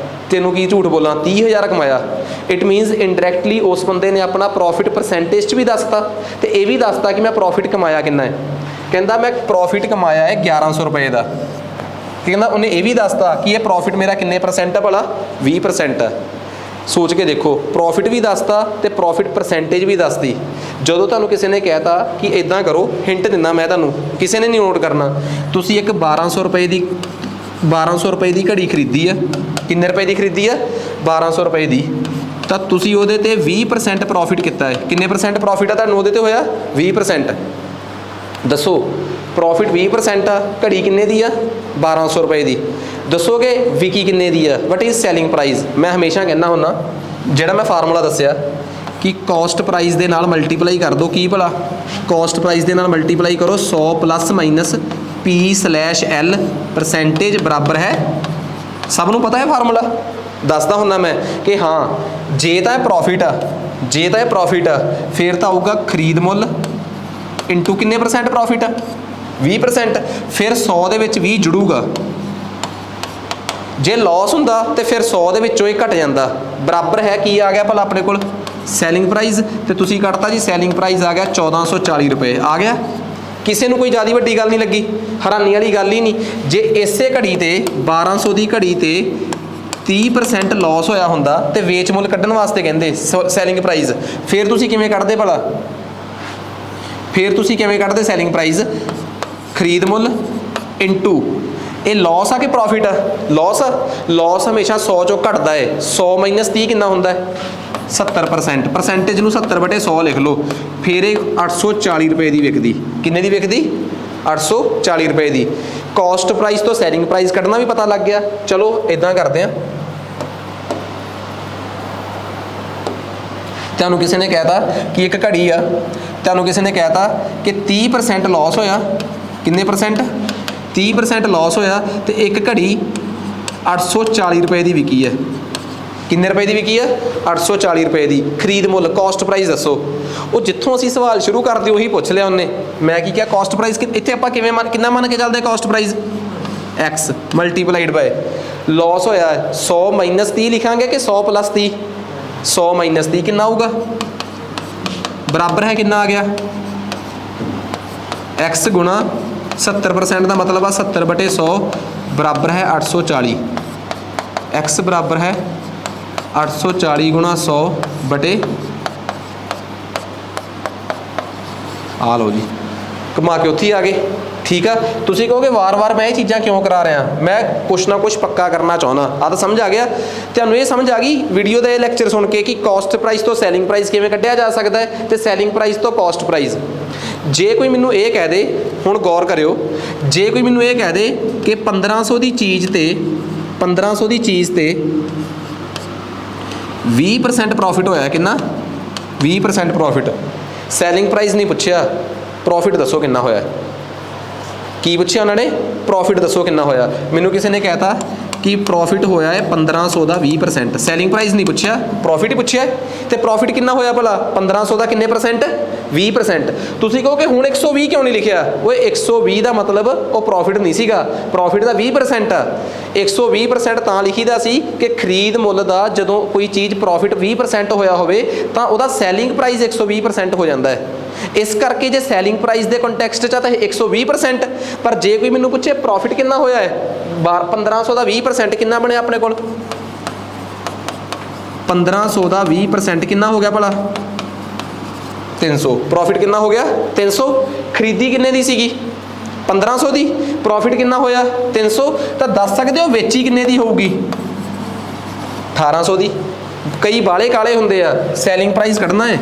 ਤੈਨੂੰ ਕੀ ਝੂਠ ਬੋਲਾਂ, 30,000 ਕਮਾਇਆ। ਇਟ ਮੀਨਸ ਇਨਡਾਇਰੈਕਟਲੀ ਉਸ ਬੰਦੇ ਨੇ ਆਪਣਾ ਪ੍ਰੋਫਿਟ ਪਰਸੈਂਟੇਜ 'ਚ ਵੀ ਦੱਸਤਾ ਤੇ ਇਹ ਵੀ ਦੱਸਤਾ ਕਿ ਮੈਂ ਪ੍ਰੋਫਿਟ ਕਮਾਇਆ ਕਿੰਨਾ ਹੈ। ਕਹਿੰਦਾ ਮੈਂ ਪ੍ਰੋਫਿਟ ਕਮਾਇਆ ਹੈ 1100 ਰੁਪਏ ਦਾ। ਕਹਿੰਦਾ ਉਹਨੇ ਇਹ ਵੀ ਦੱਸਤਾ ਕਿ ਇਹ ਪ੍ਰੋਫਿਟ ਮੇਰਾ ਕਿੰਨੇ ਪਰਸੈਂਟ ਆ ਭਲਾ? 20% ਹੈ। ਸੋਚ ਕੇ ਦੇਖੋ, ਪ੍ਰੋਫਿਟ ਵੀ ਦੱਸਤਾ ਤੇ ਪ੍ਰੋਫਿਟ ਪਰਸੈਂਟੇਜ ਵੀ ਦੱਸਦੀ। ਜਦੋਂ ਤੁਹਾਨੂੰ ਕਿਸੇ ਨੇ ਕਹਿਤਾ ਕਿ ਇਦਾਂ ਕਰੋ, ਹਿੰਟ ਦਿੰਦਾ ਮੈਂ ਤੁਹਾਨੂੰ, ਕਿਸੇ ਨੇ ਨਹੀਂ ਨੋਟ ਕਰਨਾ। ਤੁਸੀਂ ਇੱਕ 1200 ਰੁਪਏ ਦੀ ਘੜੀ ਖਰੀਦੀ ਆ। ਕਿੰਨੇ ਰੁਪਏ ਦੀ ਖਰੀਦੀ ਆ? 1200 ਰੁਪਏ ਦੀ। ਤਾਂ ਤੁਸੀਂ ਉਹਦੇ ਤੇ 20% ਪ੍ਰੋਫਿਟ ਕੀਤਾ ਹੈ। ਕਿੰਨੇ ਪਰਸੈਂਟ ਪ੍ਰੋਫਿਟ ਆ ਤੁਹਾਨੂੰ ਉਹਦੇ ਤੇ ਹੋਇਆ? 20%। ਦੱਸੋ, ਪ੍ਰੋਫਿਟ 20% ਆ, ਘੜੀ ਕਿੰਨੇ ਦੀ ਆ? 1200 ਰੁਪਏ ਦੀ। ਦੱਸੋਗੇ ਵਿਕੀ ਕਿੰਨੇ ਦੀ ਆ? What is selling price? ਮੈਂ ਹਮੇਸ਼ਾ ਕਹਿੰਦਾ ਹੁੰਦਾ, ਜਿਹੜਾ ਮੈਂ ਫਾਰਮੂਲਾ ਦੱਸਿਆ ਕਿ ਕੋਸਟ ਪ੍ਰਾਈਸ ਦੇ ਨਾਲ ਮਲਟੀਪਲਾਈ ਕਰ ਦਿਓ। ਕੀ ਭਲਾ? ਕੋਸਟ ਪ੍ਰਾਈਸ ਦੇ ਨਾਲ ਮਲਟੀਪਲਾਈ ਕਰੋ 100 ਪਲੱਸ ਮਾਈਨਸ P/L ਪਰਸੈਂਟੇਜ ਬਰਾਬਰ ਹੈ, ਸਭ ਨੂੰ ਪਤਾ ਹੈ ਫਾਰਮੂਲਾ। ਦੱਸਦਾ ਹੁੰਦਾ ਮੈਂ ਕਿ ਹਾਂ ਜੇ ਤਾਂ ਇਹ ਪ੍ਰੋਫਿਟ ਆ, ਫਿਰ ਤਾਂ ਆਊਗਾ ਖਰੀਦ ਮੁੱਲ ਇਨਟੂ ਕਿੰਨੇ ਪਰਸੈਂਟ ਪ੍ਰੋਫਿਟ ਆ? 20%। ਫਿਰ 100 ਦੇ ਵਿੱਚ 20 ਜੁੜੂਗਾ। ਜੇ ਲਾਸ ਹੁੰਦਾ ਤੇ ਫਿਰ 100 ਦੇ ਵਿੱਚੋਂ ਇਹ ਘਟ ਜਾਂਦਾ। ਬਰਾਬਰ ਹੈ ਕੀ ਆ ਗਿਆ ਭਲਾ ਆਪਣੇ ਕੋਲ? Selling price. ਤੇ ਤੁਸੀਂ ਕੱਢਤਾ ਜੀ, ਸੈਲਿੰਗ ਪ੍ਰਾਈਸ ਆ ਗਿਆ 1440 ਰੁਪਏ। ਆ ਗਿਆ? ਕਿਸੇ ਨੂੰ ਕੋਈ ਜ਼ਿਆਦਾ ਵੱਡੀ ਗੱਲ ਨਹੀਂ ਲੱਗੀ, ਹੈਰਾਨੀ ਵਾਲੀ ਗੱਲ ਹੀ ਨਹੀਂ। ਜੇ ਇਸੇ ਘੜੀ ਤੇ 1200 ਦੀ ਘੜੀ ਤੇ 30% ਲਾਸ ਹੋਇਆ ਹੁੰਦਾ ਤੇ ਵੇਚ ਮੁੱਲ ਕੱਢਣ ਵਾਸਤੇ ਕਹਿੰਦੇ ਸੈਲਿੰਗ ਪ੍ਰਾਈਸ, ਫਿਰ ਤੁਸੀਂ ਕਿਵੇਂ ਕੱਢਦੇ ਭਲਾ? ਸੈਲਿੰਗ ਪ੍ਰਾਈਸ ਖਰੀਦ ਮੁੱਲ ਇਨਟੂ ਇਹ ਲਾਸ ਆ ਕਿ ਪ੍ਰੋਫਿਟ ਆ? ਲਾਸ ਹਮੇਸ਼ਾ 100 ਚੋਂ ਘਟਦਾ ਹੈ। 100 ਮਾਈਨਸ 30 ਕਿੰਨਾ ਹੁੰਦਾ ਹੈ? 70%। ਪਰਸੈਂਟੇਜ ਨੂੰ 70/100 ਲਿਖ ਲਓ। ਫਿਰ ਇਹ 840 ਰੁਪਏ ਦੀ ਵਿਕਦੀ। ਕਿੰਨੇ ਦੀ ਵਿਕਦੀ? 840 ਰੁਪਏ ਦੀ। ਕਾਸਟ ਪ੍ਰਾਈਸ ਤੋਂ ਸੈਲਿੰਗ ਪ੍ਰਾਈਸ ਕੱਢਣਾ ਵੀ ਪਤਾ ਲੱਗ ਗਿਆ। ਚਲੋ ਇਦਾਂ ਕਰਦੇ ਹਾਂ, ਤੁਹਾਨੂੰ ਕਿਸੇ ਨੇ ਕਹਿਤਾ ਕਿ ਇੱਕ ਘੜੀ ਆ, ਤੁਹਾਨੂੰ ਕਿਸੇ ਨੇ ਕਹਿਤਾ ਕਿ 30% ਲਾਸ ਹੋਇਆ। ਕਿੰਨੇ ਪਰਸੈਂਟ? 30% ਲਾਸ ਹੋਇਆ ਤੇ ਇੱਕ ਘੜੀ 840 ਰੁਪਏ ਦੀ ਵਿਕੀ ਹੈ। ਕਿੰਨੇ ਰੁਪਏ ਦੀ ਵਿਕੀ ਹੈ? 840 ਰੁਪਏ ਦੀ। ਖਰੀਦ ਮੁੱਲ ਕਾਸਟ ਪ੍ਰਾਈਸ ਦੱਸੋ। ਉਹ ਜਿੱਥੋਂ ਅਸੀਂ ਸਵਾਲ ਸ਼ੁਰੂ ਕਰਦੇ ਉਹੀ ਪੁੱਛ ਲਿਆ ਉਹਨੇ। ਮੈਂ ਕੀ ਕਿਹਾ? Cost price. ਇੱਥੇ ਆਪਾਂ ਕਿੰਨਾ ਮੰਨ ਕੇ ਚੱਲਦੇ? Cost price x multiplied by loss ਹੋਇਆ 100 ਮਾਈਨਸ 30 ਲਿਖਾਂਗੇ ਕਿ 100 ਪਲੱਸ 30? 100 ਮਾਈਨਸ 30 ਕਿੰਨਾ ਆਊਗਾ? ਬਰਾਬਰ ਹੈ ਕਿੰਨਾ ਆ ਗਿਆ? x ਗੁਣਾ 70% ਦਾ ਮਤਲਬ ਆ 70/100 ਬਰਾਬਰ ਹੈ 840। x ਬਰਾਬਰ ਹੈ 840 ਗੁਣਾ 100 ਬਟੇ, ਆ ਲਓ ਜੀ, ਘੁਮਾ ਕੇ ਉੱਥੇ ਹੀ ਆ ਗਏ। ਠੀਕ ਆ। ਤੁਸੀਂ ਕਹੋਗੇ ਵਾਰ-ਵਾਰ ਮੈਂ ਇਹ ਚੀਜ਼ਾਂ ਕਿਉਂ ਕਰਾ ਰਿਹਾ? ਮੈਂ ਕੁਛ ਨਾ ਕੁਛ ਪੱਕਾ ਕਰਨਾ ਚਾਹੁੰਦਾ। ਆਹ ਤਾਂ ਸਮਝ ਆ ਗਿਆ ਤੁਹਾਨੂੰ? ਇਹ ਸਮਝ ਆ ਗਈ ਵੀਡੀਓ ਦਾ ਇਹ ਲੈਕਚਰ ਸੁਣ ਕੇ ਕਿ ਕਾਸਟ ਪ੍ਰਾਈਸ ਤੋਂ ਸੈਲਿੰਗ ਪ੍ਰਾਈਸ ਕਿਵੇਂ ਕੱਢਿਆ ਜਾ ਸਕਦਾ ਹੈ ਤੇ ਸੈਲਿੰਗ ਪ੍ਰਾਈਸ ਤੋਂ ਕਾਸਟ ਪ੍ਰਾਈਸ। ਜੇ ਕੋਈ ਮੈਨੂੰ ਇਹ ਕਹਿ ਦੇ, ਹੁਣ ਗੌਰ ਕਰਿਓ, ਜੇ ਕੋਈ ਮੈਨੂੰ ਇਹ ਕਹਿ ਦੇ ਕਿ 1500 ਦੀ ਚੀਜ਼ ਤੇ 20% ਪ੍ਰੋਫਿਟ ਹੋਇਆ। ਕਿੰਨਾ? 20% ਪ੍ਰੋਫਿਟ। ਸੈਲਿੰਗ ਪ੍ਰਾਈਸ ਨਹੀਂ ਪੁੱਛਿਆ, ਪ੍ਰੋਫਿਟ ਦੱਸੋ ਕਿੰਨਾ ਹੋਇਆ। ਕੀ ਪੁੱਛਿਆ ਉਹਨਾਂ ਨੇ? ਪ੍ਰੋਫਿਟ ਦੱਸੋ ਕਿੰਨਾ ਹੋਇਆ। ਮੈਨੂੰ ਕਿਸੇ ਨੇ ਕਹਿਤਾ ਕਿ ਪ੍ਰੋਫਿਟ ਹੋਇਆ ਹੈ 1500 ਦਾ 20%। ਸੈਲਿੰਗ ਪ੍ਰਾਈਸ ਨਹੀਂ ਪੁੱਛਿਆ, ਪ੍ਰੋਫਿਟ ਹੀ ਪੁੱਛਿਆ। ਤੇ ਪ੍ਰੋਫਿਟ ਕਿੰਨਾ ਹੋਇਆ ਭਲਾ? 1500 ਦਾ ਕਿੰਨੇ ਪਰਸੈਂਟ? 20%। ਤੁਸੀਂ ਕਹੋਗੇ ਹੁਣ 120 ਕਿਉਂ ਨਹੀਂ ਲਿਖਿਆ? ਓਏ 120 ਦਾ ਮਤਲਬ ਉਹ ਪ੍ਰੋਫਿਟ ਨਹੀਂ ਸੀਗਾ, ਪ੍ਰੋਫਿਟ ਦਾ 20% ਆ। 120% ਤਾਂ ਲਿਖੀਦਾ ਸੀ ਕਿ ਖਰੀਦ ਮੁੱਲ ਦਾ ਜਦੋਂ ਕੋਈ ਚੀਜ਼ ਪ੍ਰੋਫਿਟ 20% ਹੋਇਆ ਹੋਵੇ ਤਾਂ ਉਹਦਾ ਸੈਲਿੰਗ ਪ੍ਰਾਈਸ 120% ਹੋ ਜਾਂਦਾ ਹੈ। इस करके जे सैलिंग प्राइस के कंटैक्सट च तो 120%, पर जे कोई मैनू पूछे प्रॉफिट कितना होया है 1500 का 20% कितना बनया अपने कोल 1500 का 20% कितना हो गया भला 300। प्रॉफिट कितना हो गया 300। खरीदी किन्ने दी सीगी 1500 दी, प्रॉफिट कितना होया 300। तो दस सकते हो वेची किन्ने दी होगी 1800 दी। कई बाले काले होंदे आ, सैलिंग प्राइस कढ़ना है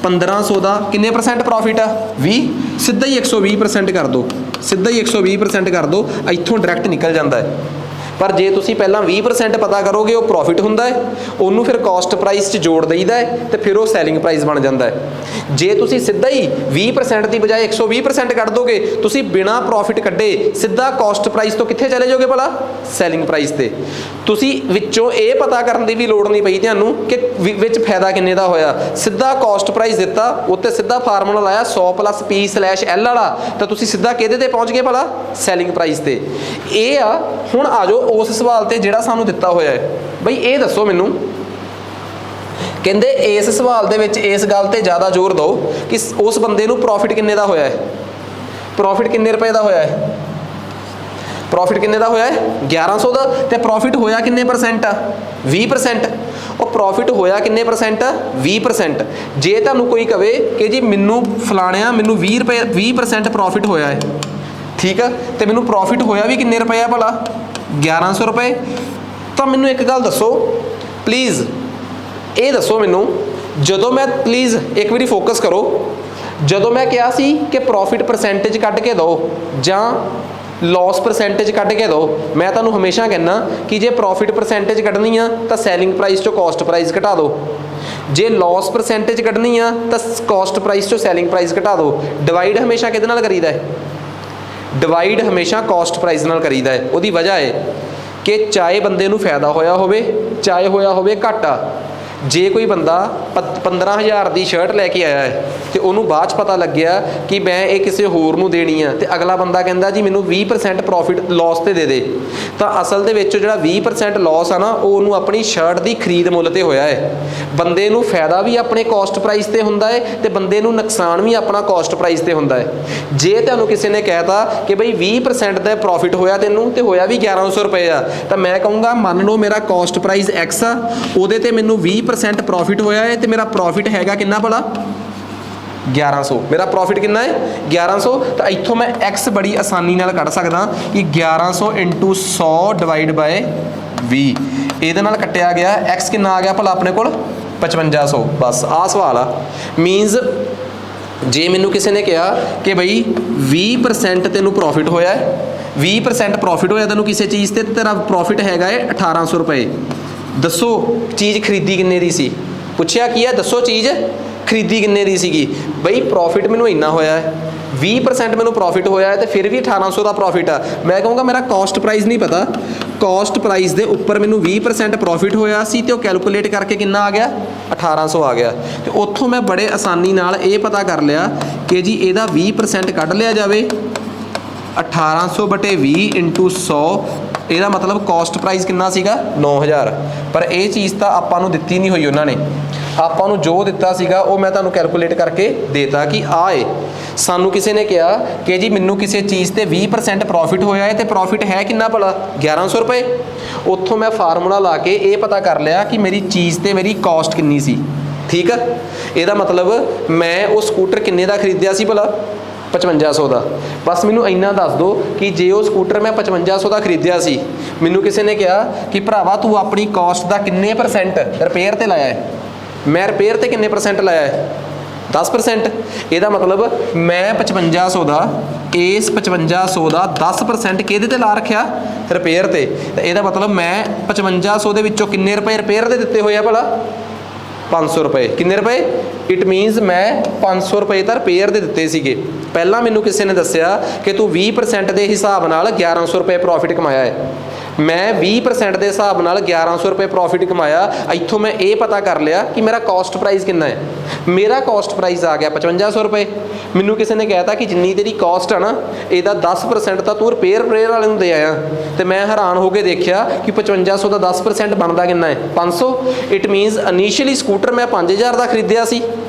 1500 का किन्ने परसेंट प्रॉफिट आ 20, सीधा ही 120% कर दो, सीधा ही 120% कर दो, इत्थों डायरैक्ट निकल जाता है। पर जे तुसी पहला 20% पता करोगे वो प्रॉफिट हुंदा है, उन्होंने फिर कॉस्ट प्राइस च जोड़ दईदा है तो फिर वो सैलिंग प्राइस बन जाता है। जे तुसी सीधा ही 20% की बजाय 120% कट दोगे, तुसी बिना प्रॉफिट कड्डे सीधा कॉस्ट प्राइस तो कित्थे चले जाओगे भला सैलिंग प्राइस ते। तुसी विच्चों ये पता करने की भी लोड़ नहीं पई तुहानूं कि विच फायदा किन्ने दा होया, सीधा कॉस्ट प्राइस दिता, उत्ते सीधा फार्मूला लाया 100 + P/L वाला, तो तुसी सीधा किहदे ते पहुंच गए भला सैलिंग प्राइस ते। ये आ हुण आ जाओ उस सवाल ते जिहड़ा सानूं दिता होया है। बई ये दसो मैनूं, कहंदे इस सवाल दे विच इस गल ते ज़्यादा जोर दो कि उस बंदे नूं प्रॉफिट किन्ने दा होया है, प्रॉफिट किन्ने रुपए दा होया है, प्रॉफिट किन्ने दा होया है 1100 दा, ते प्रॉफिट होया किन्ने परसेंट आ 20%। और प्रॉफिट होया किन्ने परसेंट 20%। जे तुहानूं कोई कहे कि जी मैनूं फलाणिया मैनूं 20% प्रॉफिट होया है, ठीक है, तो मैनूं प्रॉफिट होया भी किन्ने रुपए आ भला 1100 रुपए। तो मैनूं एक गल दसो प्लीज़, ये दसो मैनूं, जदों मैं प्लीज़ एक बारी फोकस करो, जदों मैं कहा सी कि प्रॉफिट परसेंटेज कट के दो जां लॉस परसेंटेज कट के दो, मैं तुहानूं हमेशा कहना कि जे प्रॉफिट परसेंटेज कढ़नी आ तो सैलिंग प्राइस चो कॉस्ट प्राइस घटा दो, जे लॉस परसेंटेज कढ़नी आ तो कॉस्ट प्राइस चो सैलिंग प्राइस घटा दो। डिवाइड हमेशा किहदे नाल करीदा है, डिवाइड हमेशा कॉस्ट प्राइस नाल करीदा है। उहदी वजह है कि चाहे बंदे नूं फायदा होया होवे चाहे होया होवे घाटा। जे कोई बंदा 15,000 की शर्ट लैके आया है तो उन्होंने बाद पता लग गया कि मैं ये किसी होर नूं देनी है, तो अगला बंदा कहता जी मैनूं 20% प्रॉफिट लॉस ते दे दे, तो असल दे विच जिहड़ा 20% लॉस आ ना वो उन्होंने अपनी शर्ट की खरीद मुल ते होया है। बंदे नूं फायदा भी अपने कॉस्ट प्राइस ते हुंदा है ते बंदे नूं नुकसान भी अपना कॉस्ट प्राइस ते हुंदा है। जे तुहानूं किसी ने कहता कि बई 20% का प्रॉफिट होया तैनूं ते होया भी 1100 रुपए आ, तो मैं कहूँगा मान लो मेरा कॉस्ट प्राइस X आ, उहदे ते मैनूं 20% प्रॉफिट होया है, तो मेरा प्रॉफिट हैगा कितना भला 1100। मेरा प्रॉफिट कितना है 1100। तो इत्थों मैं X बड़ी आसानी नाल कढ़ सकदा कि 1100 × 100 डिवाइड बाय 20, इहदे नाल कट्टिया गया X कितना आ गया भला अपने कोल 5500। बस आ सवाल आ। मीनस जे मैनूं किसी ने कहा कि बई 20% तेनूं प्रॉफिट होया है, 20% प्रॉफिट होया तैनूं किसी चीज़ ते, तेरा प्रॉफिट हैगा है 1800 रुपए। दसो चीज़ खरीदी किन्ने दी सी, पुछया की है दसो चीज़ खरीदी किन्ने दी सीगी। बई प्रॉफिट मैनूं इन्ना होया है, 20% मैनूं प्रॉफिट होया है, तो फिर भी 1800 का प्रॉफिट आ। मैं कहूँगा मेरा कॉस्ट प्राइस नहीं पता, कॉस्ट प्राइस के उपर मैनूं 20% प्रॉफिट होया सी तो कैलकुलेट करके कितना आ गया 1800 आ गया। तो उत्थों मैं बड़े आसानी नाल ये पता कर लिया कि जी ਇਹਦਾ 20% कढ़ लिया जाए 1800/20 × 100, ਇਹਦਾ मतलब कॉस्ट प्राइस कितना सीगा 9000। पर यह चीज़ तो आपां नूं दित्ती नहीं हुई उन्होंने, आपां नूं जो दिता सीगा वो मैं तुहानूं कैलकुलेट करके देता कि आए सानू किसी ने कहा कि जी मैनूं किसी चीज़ ते 20% प्रॉफिट होया है, तो प्रॉफिट है कितना भला 1100 रुपए। उत्थों मैं फार्मूला ला के ये पता कर लिया कि मेरी चीज़ ते मेरी कॉस्ट कितनी सी, ठीक है। ਇਹਦਾ मतलब मैं वो स्कूटर किन्ने दा खरीदिया सी भला 5500 का। बस मैनू इन्ना दस दो कि जे वो स्कूटर मैं 5500 का खरीदिया सी, मैनू किसी ने कहा कि भरावा तू अपनी कॉस्ट का किन्ने % रिपेयर ते लाया है, मैं रिपेयर ते किन्ने % लाया है 10%। ਇਹਦਾ मतलब मैं 5500 का इस 5500 का 10% किहदे ते ला रखिया रिपेयर ते। तो ਇਹਦਾ मतलब मैं 5500 ਦੇ ਵਿੱਚੋਂ किन्ने रुपए रिपेयर ਦੇ ਦਿੱਤੇ ਹੋਏ ਆ ਭਲਾ 500 रुपए। किन्ने रुपए, इट मीनस मैं 500 रुपए तो रिपेयर दे दिते सीगे। पहला मैनू किसी ने दसिया कि तू 20% के हिसाब नाल 1100 रुपए प्रॉफिट कमाया है, मैं 20% के हिसाब नाल 1100 रुपए प्रॉफिट कमाया। इत्थों मैं ये पता कर लिया कि मेरा कॉस्ट प्राइस कितना है, मेरा कॉस्ट प्राइस आ गया 5500 रुपए। मैनू किसी ने कहता कि जिन्नी तेरी कॉस्ट है ना ਇਹਦਾ 10% तो तू रिपेयर वाले नूं दे आया, तो मैं हैरान हो के देखा कि 5500 का 10% बनता कितना है 500। इट मीनस इनिशियली स्कूटर मैं 5000 का खरीदिया सी,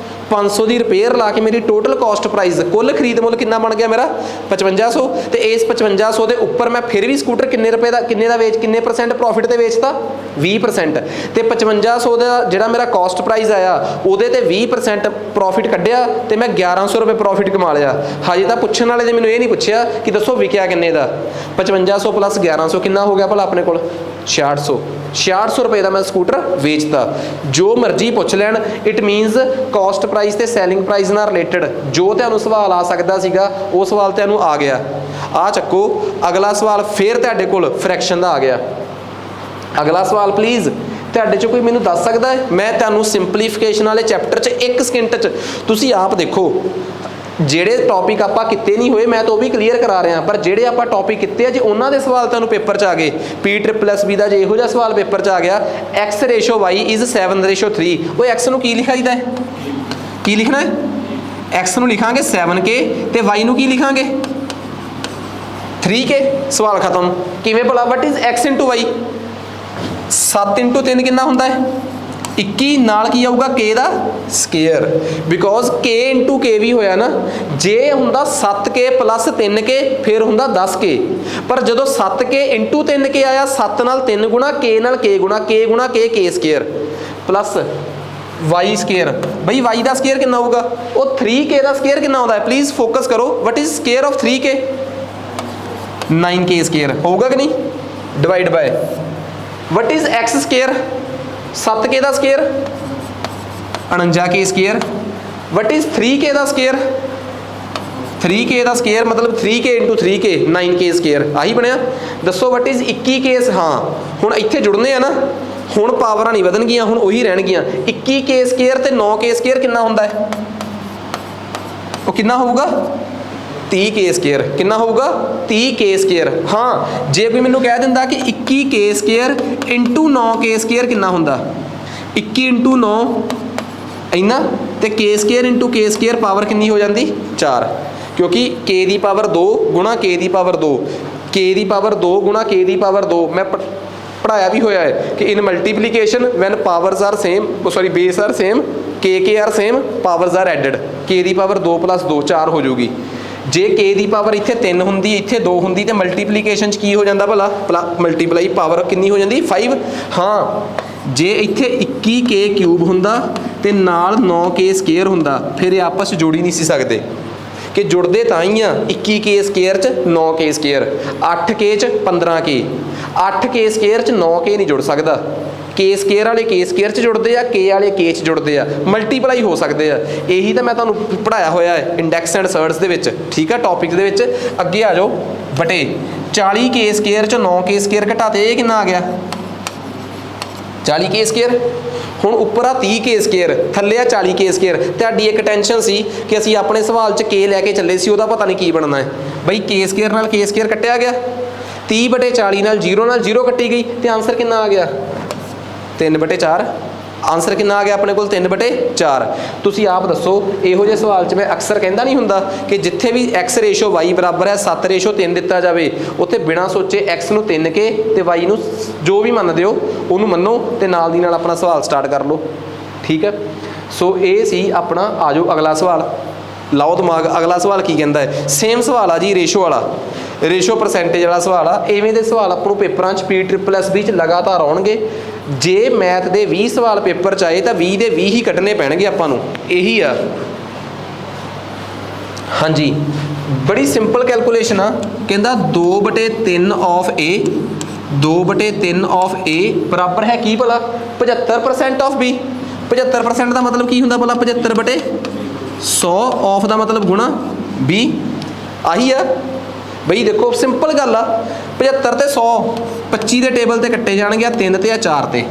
500 ਦੀ ਰਿਪੇਅਰ ਲਾ ਕੇ ਮੇਰੀ ਟੋਟਲ ਕਾਸਟ ਪ੍ਰਾਈਸ ਕੁੱਲ ਖਰੀਦ ਮੁੱਲ ਕਿੰਨਾ ਬਣ ਗਿਆ ਮੇਰਾ 5500 ਤੇ ਇਸ 5500 ਦੇ ਉੱਪਰ ਮੈਂ ਫਿਰ ਵੀ ਸਕੂਟਰ ਕਿੰਨੇ ਦਾ ਵੇਚ ਕਿੰਨੇ % ਪ੍ਰੋਫਿਟ ਤੇ ਵੇਚਤਾ 20% ਤੇ 5500 ਦਾ ਜਿਹੜਾ ਮੇਰਾ ਕਾਸਟ ਪ੍ਰਾਈਸ ਆਇਆ ਉਹਦੇ ਤੇ 20% ਪ੍ਰੋਫਿਟ ਕੱਢਿਆ ਤੇ ਮੈਂ 1100 ਰੁਪਏ ਪ੍ਰੋਫਿਟ ਕਮਾ ਲਿਆ। ਹਜੇ ਤਾਂ ਪੁੱਛਣ ਵਾਲੇ ਨੇ ਮੈਨੂੰ ਇਹ ਨਹੀਂ ਪੁੱਛਿਆ ਕਿ ਦੱਸੋ ਵਿਕਿਆ ਕਿੰਨੇ ਦਾ 5500 + 1100 ਕਿੰਨਾ ਹੋ ਗਿਆ ਭਲਾ ਆਪਣੇ ਕੋਲ 6600 ਰੁਪਏ ਦਾ ਮੈਂ ਸਕੂਟਰ ਵੇਚਤਾ। ਜੋ ਮਰਜ਼ੀ ਪੁੱਛ ਲੈਣ ਇਟ ਮੀਨਸ ਕਾਸਟ ਪ੍ਰਾਈਸ ਤੇ ਸੈਲਿੰਗ ਪ੍ਰਾਈਸ ਨਾਲ ਰਿਲੇਟਡ ਜੋ ਤੁਹਾਨੂੰ ਸਵਾਲ ਆ ਸਕਦਾ ਸੀਗਾ ਉਹ ਸਵਾਲ ਤੁਹਾਨੂੰ ਆ ਗਿਆ। ਆ ਚੱਕੋ ਅਗਲਾ ਸਵਾਲ ਫਿਰ ਤੁਹਾਡੇ ਕੋਲ ਫ੍ਰੈਕਸ਼ਨ ਦਾ ਆ ਗਿਆ। ਅਗਲਾ ਸਵਾਲ ਪਲੀਜ਼ ਤੁਹਾਡੇ 'ਚ ਕੋਈ ਮੈਨੂੰ ਦੱਸ ਸਕਦਾ ਹੈ? ਮੈਂ ਤੁਹਾਨੂੰ ਸਿੰਪਲੀਫਿਕੇਸ਼ਨ ਵਾਲੇ ਚੈਪਟਰ 'ਚ 1 ਸਕਿੰਟ 'ਚ ਤੁਸੀਂ ਆਪ ਦੇਖੋ ਜਿਹੜੇ ਟੌਪਿਕ ਆਪਾਂ ਕੀਤੇ ਨਹੀਂ ਹੋਏ ਮੈਂ ਤਾਂ ਉਹ ਵੀ ਕਲੀਅਰ ਕਰਾ ਰਿਹਾ, ਪਰ ਜਿਹੜੇ ਆਪਾਂ ਟੌਪਿਕ ਕੀਤੇ ਆ ਜੇ ਉਹਨਾਂ ਦੇ ਸਵਾਲ ਤੁਹਾਨੂੰ ਪੇਪਰ 'ਚ ਆ ਗਏ P++ ਦਾ ਜੇ ਇਹੋ ਜਿਹਾ ਸਵਾਲ ਪੇਪਰ 'ਚ ਆ ਗਿਆ x/y is 7/3 ਉਹ x ਨੂੰ ਕੀ ਲਿਖਾਈਦਾ ਹੈ ਕੀ ਲਿਖਣਾ ਹੈ x ਨੂੰ ਲਿਖਾਂਗੇ 7k ਤੇ y ਨੂੰ ਕੀ ਲਿਖਾਂਗੇ 3k ਸਵਾਲ ਖਤਮ। ਕਿਵੇਂ ਭਲਾ ਵਟ ਇਜ਼ x × y 7 × 3 ਕਿੰਨਾ ਹੁੰਦਾ ਹੈ 21 ਨਾਲ ਕੀ ਆਊਗਾ k the square because k × k ਵੀ ਹੋਇਆ ਨਾ ਜੇ ਹੁੰਦਾ 7k + 3k ਫਿਰ ਹੁੰਦਾ 10k ਪਰ ਜਦੋਂ 7k × 3k ਆਇਆ 7 ਨਾਲ 3 ਗੁਣਾ k ਨਾਲ k ਗੁਣਾ k ਗੁਣਾ k k square plus y square. ਬਈ y ਦਾ ਸਕੁਅਰ ਕਿੰਨਾ ਹੋਊਗਾ ਉਹ 3k ਦਾ ਸਕੁਅਰ ਕਿੰਨਾ ਆਉਂਦਾ ਹੈ ਪਲੀਜ਼ ਫੋਕਸ ਕਰੋ what is square of 3k 9k square ਹੋਊਗਾ ਕਿ ਨਹੀਂ divide ਬਾय what is x square 7k the square 49k square what is 3k the square 3k the square ਮਤਲਬ 3k × 3k 9k ਸਕੁਅਰ ਆਹੀ ਬਣਿਆ। ਦੱਸੋ what is 21k ਹਾਂ ਹੁਣ ਇੱਥੇ ਜੁੜਨੇ ਆ ਨਾ ਹੁਣ ਪਾਵਰਾਂ ਨਹੀਂ ਵਧਣਗੀਆਂ ਹੁਣ ਉਹੀ ਰਹਿਣਗੀਆਂ 21k ਸਕੁਅਰ ਤੇ 9k ਸਕੁਅਰ ਕਿੰਨਾ ਹੁੰਦਾ ਹੈ ਉਹ ਕਿੰਨਾ ਹੋਊਗਾ 30k ਸਕੁਅਰ ਕਿੰਨਾ ਹੋਊਗਾ 30k ਸਕੁਅਰ। ਹਾਂ ਜੇ ਕੋਈ ਮੈਨੂੰ ਕਹਿ ਦਿੰਦਾ ਕਿ 21k ਸਕੁਅਰ × 9k ਸਕੁਅਰ ਕਿੰਨਾ ਹੁੰਦਾ 21 × 9 ਇੰਨਾ ਤੇ k square × k square power ਕਿੰਨੀ ਹੋ ਜਾਂਦੀ 4 ਕਿਉਂਕਿ k ਦੀ ਪਾਵਰ 2 ਗੁਣਾ k ਦੀ ਪਾਵਰ 2 k ਦੀ ਪਾਵਰ 2 ਗੁਣਾ k ਦੀ ਪਾਵਰ 2 ਮੈਂ ਪੜਾਇਆ ਵੀ ਹੋਇਆ ਹੈ ਕਿ in multiplication when powers are same sorry base are same k are same powers are added k ਦੀ ਪਾਵਰ 2 + 2 4 ਹੋ ਜਾਊਗੀ। ਜੇ k ਦੀ ਪਾਵਰ ਇੱਥੇ 3 ਹੁੰਦੀ ਇੱਥੇ 2 ਹੁੰਦੀ ਤੇ ਮਲਟੀਪਲੀਕੇਸ਼ਨ 'ਚ ਕੀ ਹੋ ਜਾਂਦਾ ਭਲਾ ਮਲਟੀਪਲਾਈ ਪਾਵਰ ਕਿੰਨੀ ਹੋ ਜਾਂਦੀ 5। ਹਾਂ ਜੇ ਇੱਥੇ 21k ਕਿਊਬ ਹੁੰਦਾ ਤੇ ਨਾਲ 9k ਸਕੁਅਰ ਹੁੰਦਾ ਫਿਰ ਇਹ ਆਪਸ 'ਚ ਜੋੜ ਹੀ ਨਹੀਂ ਸੀ ਸਕਦੇ ਕਿ ਜੁੜਦੇ ਤਾਂ ਹੀ ਆ 21k ਸਕੁਅਰ 'ਚ 9k ਸਕੁਅਰ 8k 'ਚ 15k 8k ਸਕੁਅਰ 'ਚ 9k ਨਹੀਂ ਜੁੜ ਸਕਦਾ k ਸਕੁਅਰ ਵਾਲੇ k ਸਕੁਅਰ 'ਚ ਜੁੜਦੇ ਆ k ਵਾਲੇ k 'ਚ ਜੁੜਦੇ ਆ ਮਲਟੀਪਲਾਈ ਹੋ ਸਕਦੇ ਆ। ਇਹੀ ਤਾਂ ਮੈਂ ਤੁਹਾਨੂੰ ਪੜਾਇਆ ਹੋਇਆ ਹੈ ਇੰਡੈਕਸ ਐਂਡ ਸਰਡਸ ਦੇ ਵਿੱਚ ਠੀਕ ਆ ਟੌਪਿਕ ਦੇ ਵਿੱਚ। ਅੱਗੇ ਆ ਜਾਓ ਬਟੇ 40k ਸਕੁਅਰ 'ਚ 9k ਸਕੁਅਰ ਘਟਾਤੇ ਇਹ ਕਿੰਨਾ ਆ ਗਿਆ 40k ਸਕੁਅਰ। ਹੁਣ ਉੱਪਰ ਆ 30k ਸਕੁਅਰ ਥੱਲੇ ਆ 40k ਸਕੁਅਰ। ਤੁਹਾਡੀ ਇੱਕ ਟੈਨਸ਼ਨ ਸੀ ਕਿ ਅਸੀਂ ਆਪਣੇ ਸਵਾਲ 'ਚ k ਲੈ ਕੇ ਚੱਲੇ ਸੀ ਉਹਦਾ ਪਤਾ ਨਹੀਂ ਕੀ ਬਣਨਾ ਹੈ ਬਈ k ਸਕੁਅਰ ਨਾਲ k ਸਕੁਅਰ ਕੱਟਿਆ ਗਿਆ 30/40 ਨਾਲ 0 ਕੱਟੀ ਗਈ ਤੇ ਆਨਸਰ ਕਿੰਨਾ ਆ ਗਿਆ 3/4 ਆਨਸਰ ਕਿੰਨਾ ਆ ਗਿਆ ਆਪਣੇ ਕੋਲ 3/4। ਤੁਸੀਂ ਆਪ ਦੱਸੋ ਇਹੋ ਜਿਹੇ ਸਵਾਲ 'ਚ ਮੈਂ ਅਕਸਰ ਕਹਿੰਦਾ ਨਹੀਂ ਹੁੰਦਾ ਕਿ ਜਿੱਥੇ ਵੀ x/y ਬਰਾਬਰ ਹੈ 7/3 ਦਿੱਤਾ ਜਾਵੇ ਉੱਥੇ ਬਿਨਾਂ ਸੋਚੇ x ਨੂੰ 3k ਤੇ y ਨੂੰ ਜੋ ਵੀ ਮੰਨਦੇ ਹੋ ਉਹਨੂੰ ਮੰਨੋ ਤੇ ਨਾਲ ਦੀ ਨਾਲ ਆਪਣਾ ਸਵਾਲ ਸਟਾਰਟ ਕਰ ਲਓ ਠੀਕ ਹੈ। ਸੋ ਇਹ ਸੀ ਆਪਣਾ ਆ ਜਾਓ ਅਗਲਾ ਸਵਾਲ ਲਾਓ ਦਿਮਾਗ। ਅਗਲਾ ਸਵਾਲ ਕੀ ਕਹਿੰਦਾ ਹੈ ਸੇਮ ਸਵਾਲ ਆ ਜੀ ਰੇਸ਼ੋ ਵਾਲਾ ਰੇਸ਼ੋ ਪਰਸੈਂਟੇਜ ਵਾਲਾ ਸਵਾਲ ਆ। ਇਵੇਂ ਦੇ ਸਵਾਲ ਆਪਾਂ ਨੂੰ ਪੇਪਰਾਂ 'ਚ P++ 'ਚ ਲਗਾਤਾਰ ਆਉਣਗੇ। ਜੇ ਮੈਥ ਦੇ 20 ਸਵਾਲ ਪੇਪਰ 'ਚ ਆਏ ਤਾਂ 20 ਦੇ 20 ਹੀ ਕੱਢਣੇ ਪੈਣਗੇ ਆਪਾਂ ਨੂੰ ਇਹੀ ਆ। ਹਾਂਜੀ ਬੜੀ ਸਿੰਪਲ ਕੈਲਕੂਲੇਸ਼ਨ ਆ ਕਹਿੰਦਾ 2/3 ਆਫ A 2/3 ਆਫ A ਬਰਾਬਰ ਹੈ ਕੀ ਭਲਾ 75% ਆਫ B। 75% ਦਾ ਮਤਲਬ ਕੀ ਹੁੰਦਾ ਭਲਾ 75/100 ਆਫ ਦਾ ਮਤਲਬ ਗੁਣਾ B ਆਹੀ ਆ ਬਈ। ਦੇਖੋ ਸਿੰਪਲ ਗੱਲ ਆ 75 ਤੇ 100 25 ਦੇ ਟੇਬਲ ਤੇ ਕੱਟੇ ਜਾਣਗੇ ਆ 3 ਤੇ ਆ 4 ਤੇ।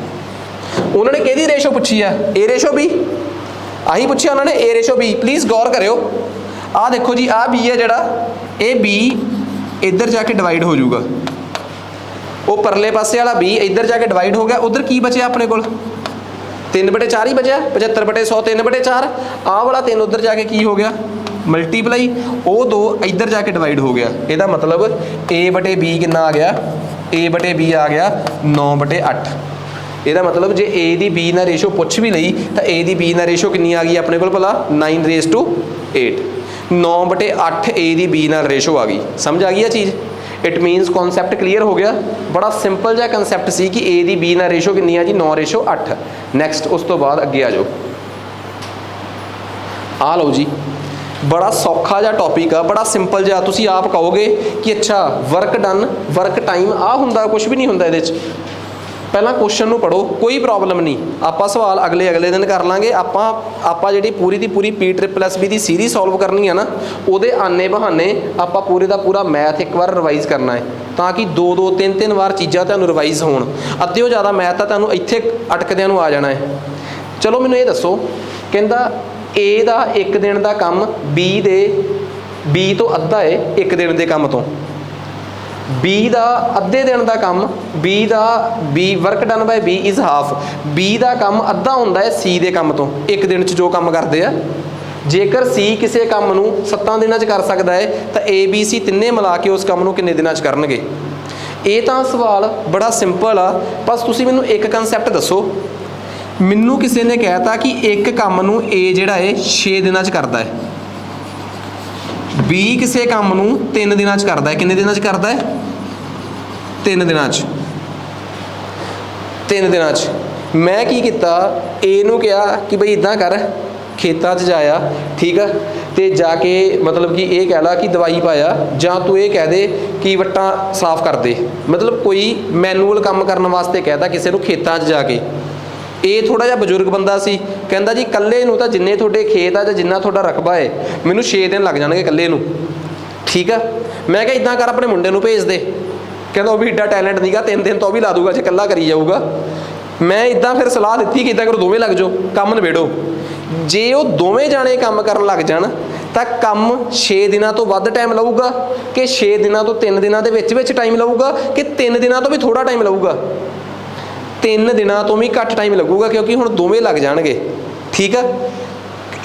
ਉਹਨਾਂ ਨੇ ਕਿਹਦੀ ਰੇਸ਼ੋ ਪੁੱਛੀ ਆ A ਰੇਸ਼ੋ B ਆਹੀ ਪੁੱਛਿਆ ਉਹਨਾਂ ਨੇ A ਰੇਸ਼ੋ B। ਪਲੀਜ਼ ਗੌਰ ਕਰਿਓ ਆਹ ਦੇਖੋ ਜੀ ਆਹ B ਹੈ ਜਿਹੜਾ ਇਹ B ਇੱਧਰ ਜਾ ਕੇ ਡਿਵਾਈਡ ਹੋ ਜਾਊਗਾ ਉਹ ਪਰਲੇ ਪਾਸੇ ਵਾਲਾ B ਇੱਧਰ ਜਾ ਕੇ ਡਿਵਾਈਡ ਹੋ ਗਿਆ ਉਧਰ ਕੀ ਬਚਿਆ ਆਪਣੇ ਕੋਲ 3/4 ਹੀ ਬਚਿਆ 75/100 3/4 ਆਹ ਵਾਲਾ 3 ਉਧਰ ਜਾ ਕੇ ਕੀ ਹੋ ਗਿਆ ਮਲਟੀਪਲਾਈ ਉਹ 2 ਇੱਧਰ ਜਾ ਕੇ ਡਿਵਾਈਡ ਹੋ ਗਿਆ। ਇਹਦਾ ਮਤਲਬ A/B ਕਿੰਨਾ ਆ ਗਿਆ A/B ਆ ਗਿਆ 9/8 ਇਹਦਾ ਮਤਲਬ ਜੇ A ਦੀ B ਨਾਲ ਰੇਸ਼ੋ ਪੁੱਛ ਵੀ ਲਈ ਤਾਂ A ਦੀ B ਨਾਲ ਰੇਸ਼ੋ ਕਿੰਨੀ ਆ ਗਈ ਆਪਣੇ ਕੋਲ ਭਲਾ 9:8 9/8 A ਦੀ B ਨਾਲ ਰੇਸ਼ੋ ਆ ਗਈ। ਸਮਝ ਆ ਗਈ ਆ ਚੀਜ਼। ਇਟ ਮੀਨਸ ਕਨਸੈਪਟ ਕਲੀਅਰ ਹੋ ਗਿਆ। ਬੜਾ ਸਿੰਪਲ ਜਿਹਾ ਕਨਸੈਪਟ ਸੀ ਕਿ A ਦੀ B ਨਾਲ ਰੇਸ਼ੋ ਕਿੰਨੀ ਆ ਜੀ 9:8। ਨੈਕਸਟ ਉਸ ਤੋਂ ਬਾਅਦ ਅੱਗੇ ਆ ਜਾਓ। ਆ ਲਓ ਜੀ बड़ा सौखा जिहा टॉपिक आ, बड़ा सिंपल जिहा। तुसीं आप कहोगे कि अच्छा वर्क डन वर्क टाइम आ हुंदा, कुछ भी नहीं हुंदा इहदे च। पहला क्वेश्चन नूं पढ़ो, कोई प्रॉब्लम नहीं, आपां सवाल अगले दिन कर लांगे। आपां जिहड़ी पूरी दी पूरी PSSB दी सीरीज सॉल्व करनी है ना, उहदे आने बहाने आपां पूरे दा पूरा मैथ एक बार रिवाइज करना है ताकि 2-2 3-3 बार चीज़ां तुहानूं रिवाइज होण। अद्धियों ज़्यादा मैथ तां तुहानूं इत्थे अटकदिआं नूं आ जाना है। चलो मैनूं ये दसो, कहंदा A ਦਾ एक दिन का काम B तो अद्धा है एक दिन के काम तो, B का अद्धे दिन का काम B work done by B is half. B का काम अद्धा होंदा है C के काम तो, एक दिन जो काम करते हैं। जेकर C किसी काम नूं 7 दिनों कर सकता है तो A B C तिन्ने मिला के उस काम नूं किन्ने दिनों करनगे। ये तो सवाल बड़ा सिंपल आ। बस तुसीं मैनूं एक कंसैप्ट दसो, मैनू किसी ने कहता कि एक काम नूं A जिहड़ा है 6 दिनों करता है, B किसी काम नूं 3 दिनों करता है। किन्ने दिनों करता है? 3 दिनों। 3 दिनों मैं की किया, A नूं कहा कि बई इदां कर, खेतां 'च जाया, ठीक है, तो जाके मतलब कि ये कह ला कि दवाई पाया, जां तू ये कह दे कि वट्टां साफ कर दे। मतलब कोई मैਨੂअल काम करने वास्ते कहता किसी नूं खेतां 'च जाके। ये थोड़ा जिहा बजुर्ग बंदा सी, कहंदा जी कल्ले नूं तां जिन्ने तुहाडे खेत आ जां जिन्ना तुहाडा रकबा है मैनूं 6 दिन लग जाणगे कल्ले नूं, ठीक है। मैं कहा इदां कर अपने मुंडे नूं भेज दे। कहंदा वो भी एड्डा टैलेंट नहीं गा, 3 दिन तो भी ला दूगा जे कल्ला करी जाऊगा। मैं इदां फिर सलाह दी कि इदां करो दोवें लग जाओ, काम निबेड़ो। जे वो दोवें जाने काम करन लग जाण तां काम 6 दिनों तो वध टाइम लऊगा कि 6 दिनों तो 3 दिनों दे विच टाइम लऊगा कि 3 दिनों तो भी थोड़ा टाइम लऊगा? 3 दिनों तो भी घट टाइम लगूगा क्योंकि हुण दोवें लग जाणगे, ठीक है।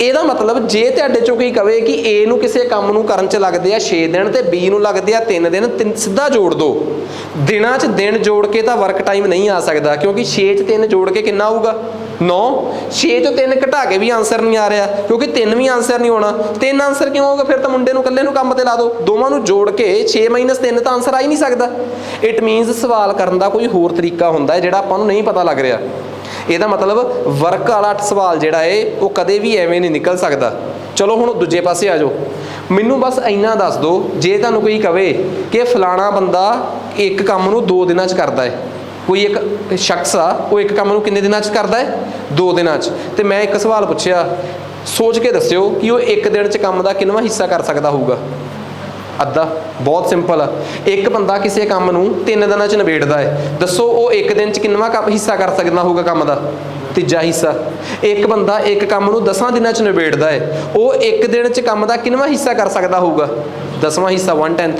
ਇਹਦਾ मतलब जे तुहाडे चों कोई कहे कि A नूं किसी काम नूं करन च लगदे आ 6 दिन ते B नूं लगदे आ 3 दिन, सीधा जोड़ दो। दिनां च दिन जोड़ के तो वर्क टाइम नहीं आ सकता क्योंकि 6 च 3 जोड़ के कितना आऊगा 9। 6 चों 3 घटा के भी आंसर नहीं आ रहा क्योंकि 3 भी आंसर नहीं होना। 3 आंसर क्यों होगा? फिर तो मुंडे नूं कल्ले नूं काम ते ला दो, दोवां नूं जोड़ के 6 - 3 तो आंसर आ ही नहीं सकता। इट मीनस सवाल करन दा कोई होर तरीका हुंदा है जिहड़ा आपां नूं नहीं पता लग रहा। ਇਹਦਾ मतलब वर्क वाला सवाल जिहड़ा है वो कदे भी एवें नहीं निकल सकता। चलो हुण दूजे पासे आ जाओ, मैनू बस इन्ना दस दो, जे तुहानूं कोई कहे कि फलाना बंदा एक काम नूं 2 दिनों करता है, कोई एक शख्स आ वो एक काम नूं किन्ने दिनों करता है? 2 दिनों। तो मैं एक सवाल पूछया, सोच के दस्सिओ कि वो एक दिन च काम का किन्नवां हिस्सा कर सकता होऊगा? अद्धा। बहुत सिंपल आ। एक बंदा किसी काम नूं 3 दिनों च निबेड़दा है, दसो वो एक दिन च किन्नवां हिस्सा कर सकदा होगा काम का? तीजा हिस्सा। एक बंदा एक काम नूं 10 दिनों च निबेड़दा है, वो एक दिन च काम का किन्नवां हिस्सा कर सकदा होगा? 10वां हिस्सा, 1/10।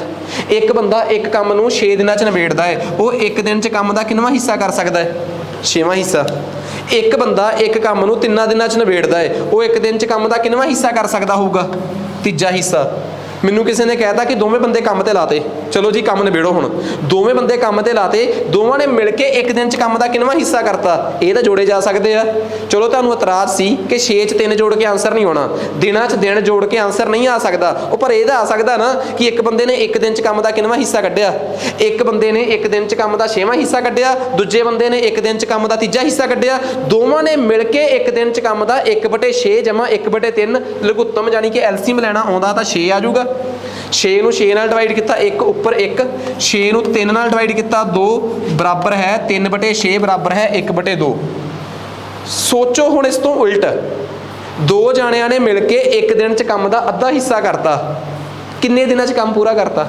एक बंदा एक काम नूं 6 दिनों च निबेड़दा है, वो एक दिन च काम का किन्नवां हिस्सा कर सकदा है? 6वां हिस्सा। एक बंदा एक काम नूं 3 दिनों च निबेड़दा है, वो एक दिन च काम का किन्नवां हिस्सा कर सकदा होगा? तीजा हिस्सा। मैनू किसी ने कहता कि दोवें बंदे काम ते लाते, चलो जी काम निबेड़ो हुण। दोवें बंदे काम ते लाते, दोवां ने मिल के एक दिन च काम का किन्नवां हिस्सा करता? ये तो जोड़े जा सकते हैं। चलो तुहानूं इतराज सी कि 6 च 3 जोड़ के आंसर नहीं होना, दिनां च दिन जोड़ के आंसर नहीं आ सकता। वो पर यह आ सकता ना कि एक बंदे ने एक दिन च काम का किन्नवां हिस्सा कढ़िया, एक बंदे ने एक दिन च काम का 6वां हिस्सा कढ़िया, दूजे बंदे ने एक दिन च काम का 3जा हिस्सा कढ़िया। दोवां ने मिल के एक दिन च काम का 1/6 जमा 1/3 लघुत्तम यानी कि एलसीएम लैना आउंदा तां 6 आ जाऊगा। 6 नूं 6 नाल डिवाइड किया 1 उपर 1, 6 नूं 3 नाल डिवाइड किया 2 बराबर है 3/6 बराबर है 1/2। सोचो हुण इस तो उल्ट, 2 जाणियां ने मिल के एक दिन च काम का अद्धा हिस्सा करता, किन्ने दिनों च काम पूरा करता?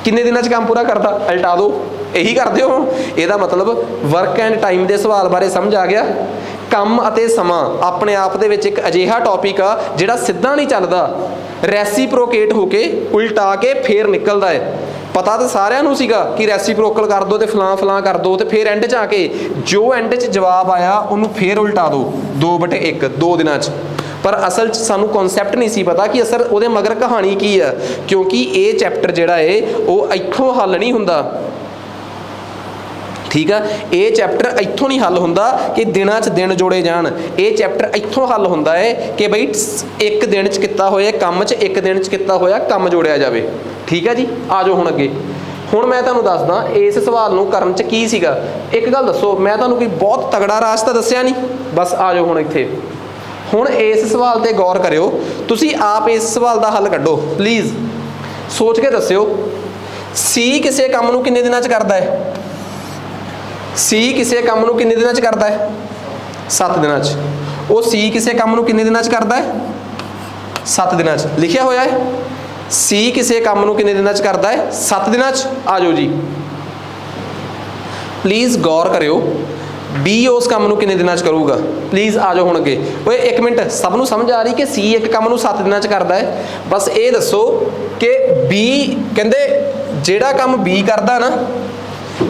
किन्ने दिनों च काम पूरा करता? उल्टा दो, यही कर दिओ। ਇਹਦਾ मतलब वर्क एंड टाइम के सवाल बारे समझ आ गया। ਕੰਮ ਅਤੇ ਸਮਾਂ ਆਪਣੇ ਆਪ ਦੇ ਵਿੱਚ ਇੱਕ ਅਜਿਹਾ ਟੌਪਿਕ ਆ ਜਿਹੜਾ ਸਿੱਧਾ ਨਹੀਂ ਚੱਲਦਾ, ਰੈਸੀਪਰੋਕੇਟ ਹੋ ਕੇ ਉਲਟਾ ਕੇ ਫੇਰ ਨਿਕਲਦਾ ਹੈ। ਪਤਾ ਤਾਂ ਸਾਰਿਆਂ ਨੂੰ ਸੀਗਾ ਕਿ ਰੈਸੀਪਰੋਕਲ ਕਰ ਦੋ ਤੇ ਫਲਾਂ ਫਲਾਂ ਕਰ ਦੋ ਤੇ ਫਿਰ ਐਂਡ 'ਚ ਆ ਕੇ ਜੋ ਐਂਡ 'ਚ ਜਵਾਬ ਆਇਆ ਉਹਨੂੰ ਫੇਰ ਉਲਟਾ ਦਿਓ 2/1 2 ਦਿਨਾਂ 'ਚ। पर असल सानू कॉन्सैप्ट नहीं सी पता कि असर वो मगर कहानी की है, क्योंकि ये चैप्टर जिहड़ा है वो इत्थों हल नहीं हुंदा, ठीक है, ये चैप्टर इत्थों नहीं हल होंदा कि दिनां च दिन जोड़े जाण, ये चैप्टर इत्थों हल होंदा है कि बई एक दिन च किता होया काम च एक दिन च किता होया काम जोड़िया जाए। ठीक है जी, आ जाओ हुण अगे। हुण मैं तुहानूं दसदा इस सवाल नूं करन च की सीगा। एक गल दसो, मैं तुहानूं कोई बहुत तगड़ा रास्ता दस्सिया नहीं, बस आ जाओ हुण इत्थे। हुण इस सवाल ते गौर करियो, तुसीं आप इस सवाल दा हल कड्ढो प्लीज़, सोच के दस्सियो। सी किसी काम नूं किन्ने दिनां च करदा है? सी किसी काम नूं किन्ने दिनां च करदा है? 7 दिनां च। वो सी किसी काम नूं किन्ने दिनां च करदा है? 7 दिनां च। लिखिया होया है सी किसी काम नूं किन्ने दिनां च करदा है? 7 दिनां च। आ जाओ जी, प्लीज़ गौर करियो। बी उस काम नूं किन्ने दिनां च करूगा? प्लीज़ आ जाओ हुण अगे। ओए एक मिनट, सब नूं समझ आ रही कि सी एक काम नूं 7 दिनां च करदा है? बस ये दसो कि बी कहंदे जिहड़ा काम बी करदा ना,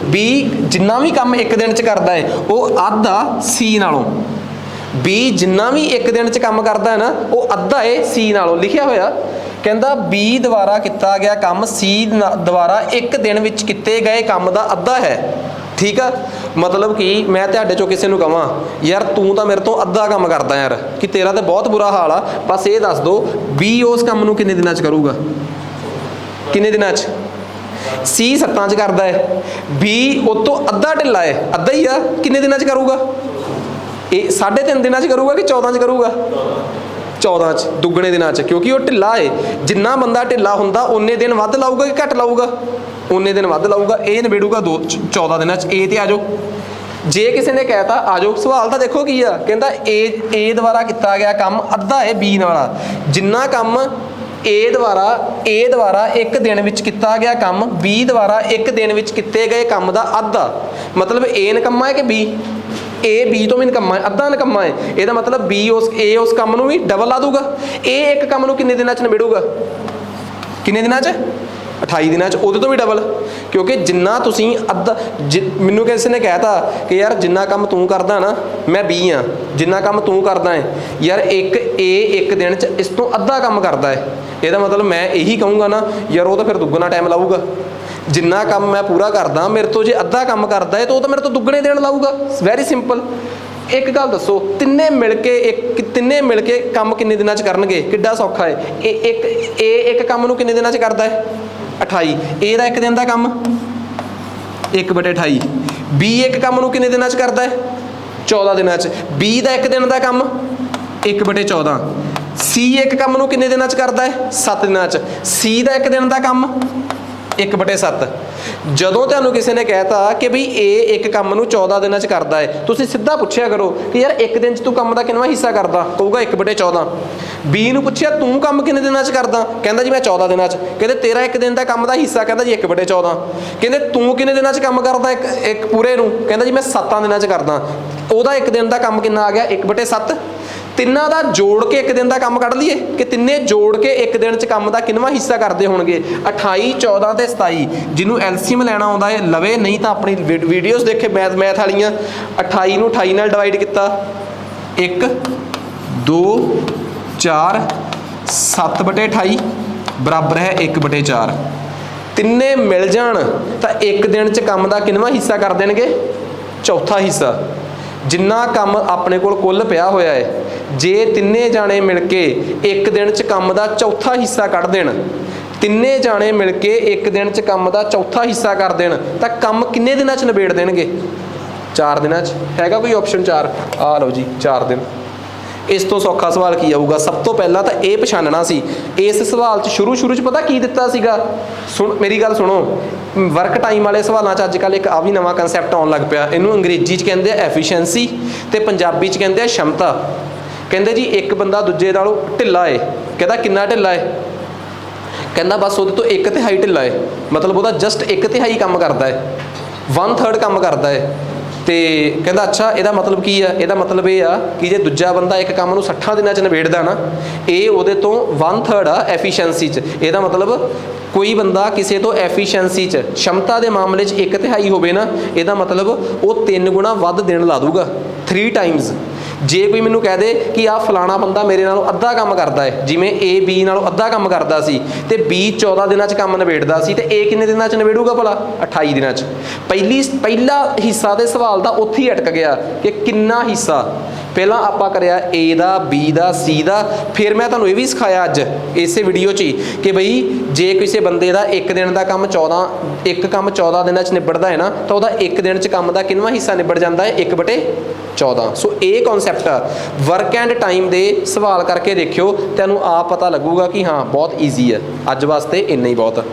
बी जिन्ना भी काम एक दिन च करदा है वो अद्धा सी नालों। बी जिन्ना भी एक दिन च काम करदा है ना वो अद्धा है सी नालों। लिखिया होया कहंदा बी द्वारा किया गया काम सी द्वारा एक दिन विच किए गए काम का अद्धा है। ठीक है, मतलब कि मैं तुहाडे चों किसी नूं कहां यार तू तो मेरे तो अद्धा काम करदा यार, कि तेरा तो बहुत बुरा हाल आ, बस ये दस दो बी उस काम नूं किन्ने दिनां च करूगा? किन्ने दिनां च? सी 7 च करदा है, बी उस तो अद्धा ढिला है, अद्धा ही आ, किन्ने दिनां च करूगा? ये 3.5 दिनां च करूगा कि 14 च करूगा? 14 च, दुगने दिनां च, क्योंकि वो ढिला है। जिन्ना बंदा ढिला हुंदा उन्ने दिन वध लाऊगा कि घट लाऊगा? उन्ने दिन वध लाऊगा। ये निबेड़ूगा 14 दिनां च। ए ते आ जाओ। जे किसी ने कहता आ जाओ, सवाल तो देखो की आ, कहता ए द्वारा किया गया काम अद्धा है बी नाला। जिन्ना काम ए द्वारा एक दिन विच किया गया काम बी द्वारा एक दिन विच किए गए काम का अद्धा, मतलब ए निकम्मा है कि बी? ए बी तो भी निकम्मा है, अद्धा निकम्मा है। यदा मतलब बी उस काम नूं भी डबल ला दूगा। ए एक काम नूं किन्ने दिनां च निबेड़ूगा? किन्ने दिनां च? 28 दिनां च। उहदे तो भी डबल, क्योंकि जिन्ना तुसीं अद्धा मैनूं किसी ने कहता कि यार जिन्ना काम तू करदा ना मैं बी हाँ, जिन्ना काम तू करदा है यार एक दिन च इस तो अद्धा काम करदा है, ਇਹਦਾ मतलब मैं यही कहूँगा ना यार वो तो फिर दुगना टाइम लाऊगा। जिन्ना काम मैं पूरा करदा मेरे तो जे अद्धा काम करदा है तो वो तो मेरे तो दुगने दिन लाऊगा। Vary simple. एक गल दसो, तिन्ने मिल के काम किन्ने दिनां च करनगे? किड्डा सौखा है। एक काम नूं किन्ने दिनां च करदा है? 28। ए दा एक दिन का काम 1/28। बी एक काम नूं किन्ने दिनां च करदा है? 14 दिनां च। बी दा एक दिन का काम 1/14। सी एक काम नूं किन्ने दिनां च करदा है? 7 दिनां च। सी दा एक दिन का काम 1/7। ਜਦੋਂ ਤੁਹਾਨੂੰ ਕਿਸੇ ਨੇ ਕਹਿਤਾ कि बई ਇਹ एक ਕੰਮ ਨੂੰ 14 ਦਿਨਾਂ 'ਚ ਕਰਦਾ ਹੈ, ਤੁਸੀਂ ਸਿੱਧਾ ਪੁੱਛਿਆ ਕਰੋ ਕਿ ਯਾਰ ਇੱਕ ਦਿਨ 'ਚ ਤੂੰ ਕੰਮ ਦਾ ਕਿੰਨਾ ਹਿੱਸਾ ਕਰਦਾ? ਕਹੂਗਾ 1/14। ਬੀ ਨੂੰ ਪੁੱਛਿਆ ਤੂੰ ਕੰਮ ਕਿੰਨੇ ਦਿਨਾਂ 'ਚ ਕਰਦਾ? ਕਹਿੰਦਾ ਜੀ ਮੈਂ 14 ਦਿਨਾਂ 'ਚ। ਕਹਿੰਦੇ ਤੇਰਾ ਇੱਕ ਦਿਨ ਦਾ ਕੰਮ ਦਾ ਹਿੱਸਾ? ਕਹਿੰਦਾ ਜੀ 1/14। ਕਹਿੰਦੇ ਤੂੰ ਕਿੰਨੇ ਦਿਨਾਂ 'ਚ ਕੰਮ ਕਰਦਾ ਇੱਕ ਪੂਰੇ ਨੂੰ? ਕਹਿੰਦਾ ਜੀ ਮੈਂ 7 ਦਿਨਾਂ 'ਚ ਕਰਦਾ। ਉਹਦਾ ਇੱਕ ਦਿਨ ਦਾ ਕੰਮ ਕਿੰਨਾ ਆ ਗਿਆ? 1/7। ਤਿੰਨਾਂ ਦਾ ਜੋੜ ਕੇ ਇੱਕ ਦਿਨ ਦਾ ਕੰਮ ਕੱਢ ਲਈਏ ਕਿ ਤਿੰਨੇ ਜੋੜ ਕੇ ਇੱਕ ਦਿਨ 'ਚ ਕੰਮ ਦਾ ਕਿੰਨਾ ਹਿੱਸਾ ਕਰਦੇ ਹੋਣਗੇ? 28, 14 ਤੇ 27। ਜਿਹਨੂੰ ਐਲਸੀਐਮ ਲੈਣਾ ਆਉਂਦਾ ਹੈ ਲਵੇ, ਨਹੀਂ ਤਾਂ ਆਪਣੀ ਵੀਡੀਓਜ਼ ਦੇਖੇ ਮੈਥ ਵਾਲੀਆਂ। 28 ਨੂੰ 28 ਨਾਲ ਡਿਵਾਈਡ ਕੀਤਾ, 1 2 4 7/28 ਬਰਾਬਰ ਹੈ 1/4। ਤਿੰਨੇ ਮਿਲ ਜਾਣ ਤਾਂ ਇੱਕ ਦਿਨ 'ਚ ਕੰਮ ਦਾ ਕਿੰਨਾ ਹਿੱਸਾ ਕਰ ਦੇਣਗੇ? ਚੌਥਾ ਹਿੱਸਾ। ਜਿੰਨਾ ਕੰਮ ਆਪਣੇ ਕੋਲ ਕੁੱਲ ਪਿਆ ਹੋਇਆ ਹੈ, ਜੇ ਤਿੰਨੇ ਜਾਣੇ ਮਿਲ ਕੇ ਇੱਕ ਦਿਨ 'ਚ ਕੰਮ ਦਾ ਚੌਥਾ ਹਿੱਸਾ ਕੱਢ ਦੇਣ, ਤਿੰਨੇ ਜਾਣੇ ਮਿਲ ਕੇ ਇੱਕ ਦਿਨ 'ਚ ਕੰਮ ਦਾ ਚੌਥਾ ਹਿੱਸਾ ਕਰ ਦੇਣ ਤਾਂ ਕੰਮ ਕਿੰਨੇ ਦਿਨਾਂ 'ਚ ਨਿਬੇੜ ਦੇਣਗੇ? 4 ਦਿਨਾਂ 'ਚ। ਹੈਗਾ ਕੋਈ ਆਪਸ਼ਨ 4? ਆ ਲਓ ਜੀ 4 ਦਿਨ। ਇਸ ਤੋਂ ਸੌਖਾ ਸਵਾਲ ਕੀ ਆਊਗਾ? ਸਭ ਤੋਂ ਪਹਿਲਾਂ ਤਾਂ ਇਹ ਪਛਾਣਨਾ ਸੀ ਇਸ ਸਵਾਲ 'ਚ ਸ਼ੁਰੂ 'ਚ ਪਤਾ ਕੀ ਦਿੱਤਾ ਸੀਗਾ? ਮੇਰੀ ਗੱਲ ਸੁਣੋ, ਵਰਕ ਟਾਈਮ ਵਾਲੇ ਸਵਾਲਾਂ 'ਚ ਅੱਜ ਕੱਲ੍ਹ ਇੱਕ ਆ ਵੀ ਨਵਾਂ ਕਨਸੈਪਟ ਆਉਣ ਲੱਗ ਪਿਆ। ਇਹਨੂੰ ਅੰਗਰੇਜ਼ੀ 'ਚ ਕਹਿੰਦੇ ਆ ਐਫੀਸ਼ੀਐਂਸੀ ਤੇ ਪੰਜਾਬੀ 'ਚ ਕਹਿੰਦੇ ਆ ਸ਼ਮਤਾ। ਕਹਿੰਦੇ ਜੀ ਇੱਕ ਬੰਦਾ ਦੂਜੇ ਨਾਲੋਂ ਢਿੱਲਾ ਏ। ਕਹਿੰਦਾ ਕਿੰਨਾ ਢਿੱਲਾ ਏ? ਕਹਿੰਦਾ ਬਸ ਉਹਦੇ ਤੋਂ 1/3 ਢਿੱਲਾ ਏ, ਮਤਲਬ ਉਹਦਾ ਜਸਟ 1/3 ਕੰਮ ਕਰਦਾ ਹੈ, 1/3 ਕੰਮ ਕਰਦਾ ਹੈ। ਤੇ ਕਹਿੰਦਾ ਅੱਛਾ ਇਹਦਾ ਮਤਲਬ ਕੀ ਆ? ਇਹਦਾ ਮਤਲਬ ਇਹ ਆ ਕਿ ਜੇ ਦੂਜਾ ਬੰਦਾ ਇੱਕ ਕੰਮ ਨੂੰ 60 ਦਿਨਾਂ 'ਚ ਨਿਬੇੜਦਾ ਨਾ, ਇਹ ਉਹਦੇ ਤੋਂ 1/3 ਆ ਐਫੀਸ਼ੀਐਂਸੀ 'ਚ। ਇਹਦਾ ਮਤਲਬ ਕੋਈ ਬੰਦਾ ਕਿਸੇ ਤੋਂ ਐਫੀਸ਼ੀਐਂਸੀ 'ਚ ਸ਼ਮਤਾ ਦੇ ਮਾਮਲੇ 'ਚ 1/3 ਹੋਵੇ ਨਾ, ਇਹਦਾ ਮਤਲਬ ਉਹ 3 ਗੁਣਾ ਵੱਧ ਦਿਨ ਲਾ ਦੂਗਾ, 3 ਟਾਈਮਸ। ਜੇ ਕੋਈ ਮੈਨੂੰ ਕਹਿ ਦੇ ਕਿ ਆ ਫਲਾਣਾ ਬੰਦਾ ਮੇਰੇ ਨਾਲੋਂ ਅੱਧਾ ਕੰਮ ਕਰਦਾ ਹੈ, ਜਿਵੇਂ A B ਨਾਲੋਂ ਅੱਧਾ ਕੰਮ ਕਰਦਾ ਸੀ ਤੇ B 14 ਦਿਨਾਂ 'ਚ ਕੰਮ ਨਿਬੇੜਦਾ ਸੀ, ਤੇ A ਕਿੰਨੇ ਦਿਨਾਂ 'ਚ ਨਿਬੇੜੂਗਾ ਭਲਾ? 28 ਦਿਨਾਂ 'ਚ। ਪਹਿਲਾ ਹਿੱਸਾ ਦੇ ਸਵਾਲ ਦਾ ਉੱਥੇ ਹੀ ਅਟਕ ਗਿਆ ਕਿ ਕਿੰਨਾ ਹਿੱਸਾ। ਪਹਿਲਾਂ ਆਪਾਂ ਕਰਿਆ A the, B the, C ਦਾ, ਫਿਰ ਮੈਂ ਤੁਹਾਨੂੰ ਇਹ ਵੀ ਸਿਖਾਇਆ ਅੱਜ ਇਸੇ ਵੀਡੀਓ 'ਚ ਹੀ ਕਿ ਬਈ ਜੇ ਕਿਸੇ ਬੰਦੇ ਦਾ ਇੱਕ ਦਿਨ ਦਾ ਕੰਮ 14 ਦਿਨਾਂ 'ਚ ਨਿਬੜਦਾ ਹੈ ਨਾ, ਤਾਂ ਉਹਦਾ ਇੱਕ ਦਿਨ 'ਚ ਕੰਮ ਦਾ ਕਿੰਨਵਾਂ ਹਿੱਸਾ ਨਿਬੜ ਜਾਂਦਾ ਹੈ? 1/14। ਸੋ ਇਹ ਕਨਸੈਪਟ ਵਰਕ ਐਂਡ ਟਾਈਮ ਦੇ ਸਵਾਲ ਕਰਕੇ ਦੇਖਿਓ, ਤੁਹਾਨੂੰ ਆਪ ਪਤਾ ਲੱਗੂਗਾ ਕਿ ਹਾਂ ਬਹੁਤ ਈਜ਼ੀ ਹੈ। ਅੱਜ ਵਾਸਤੇ ਇੰਨਾ ਹੀ ਬਹੁਤ।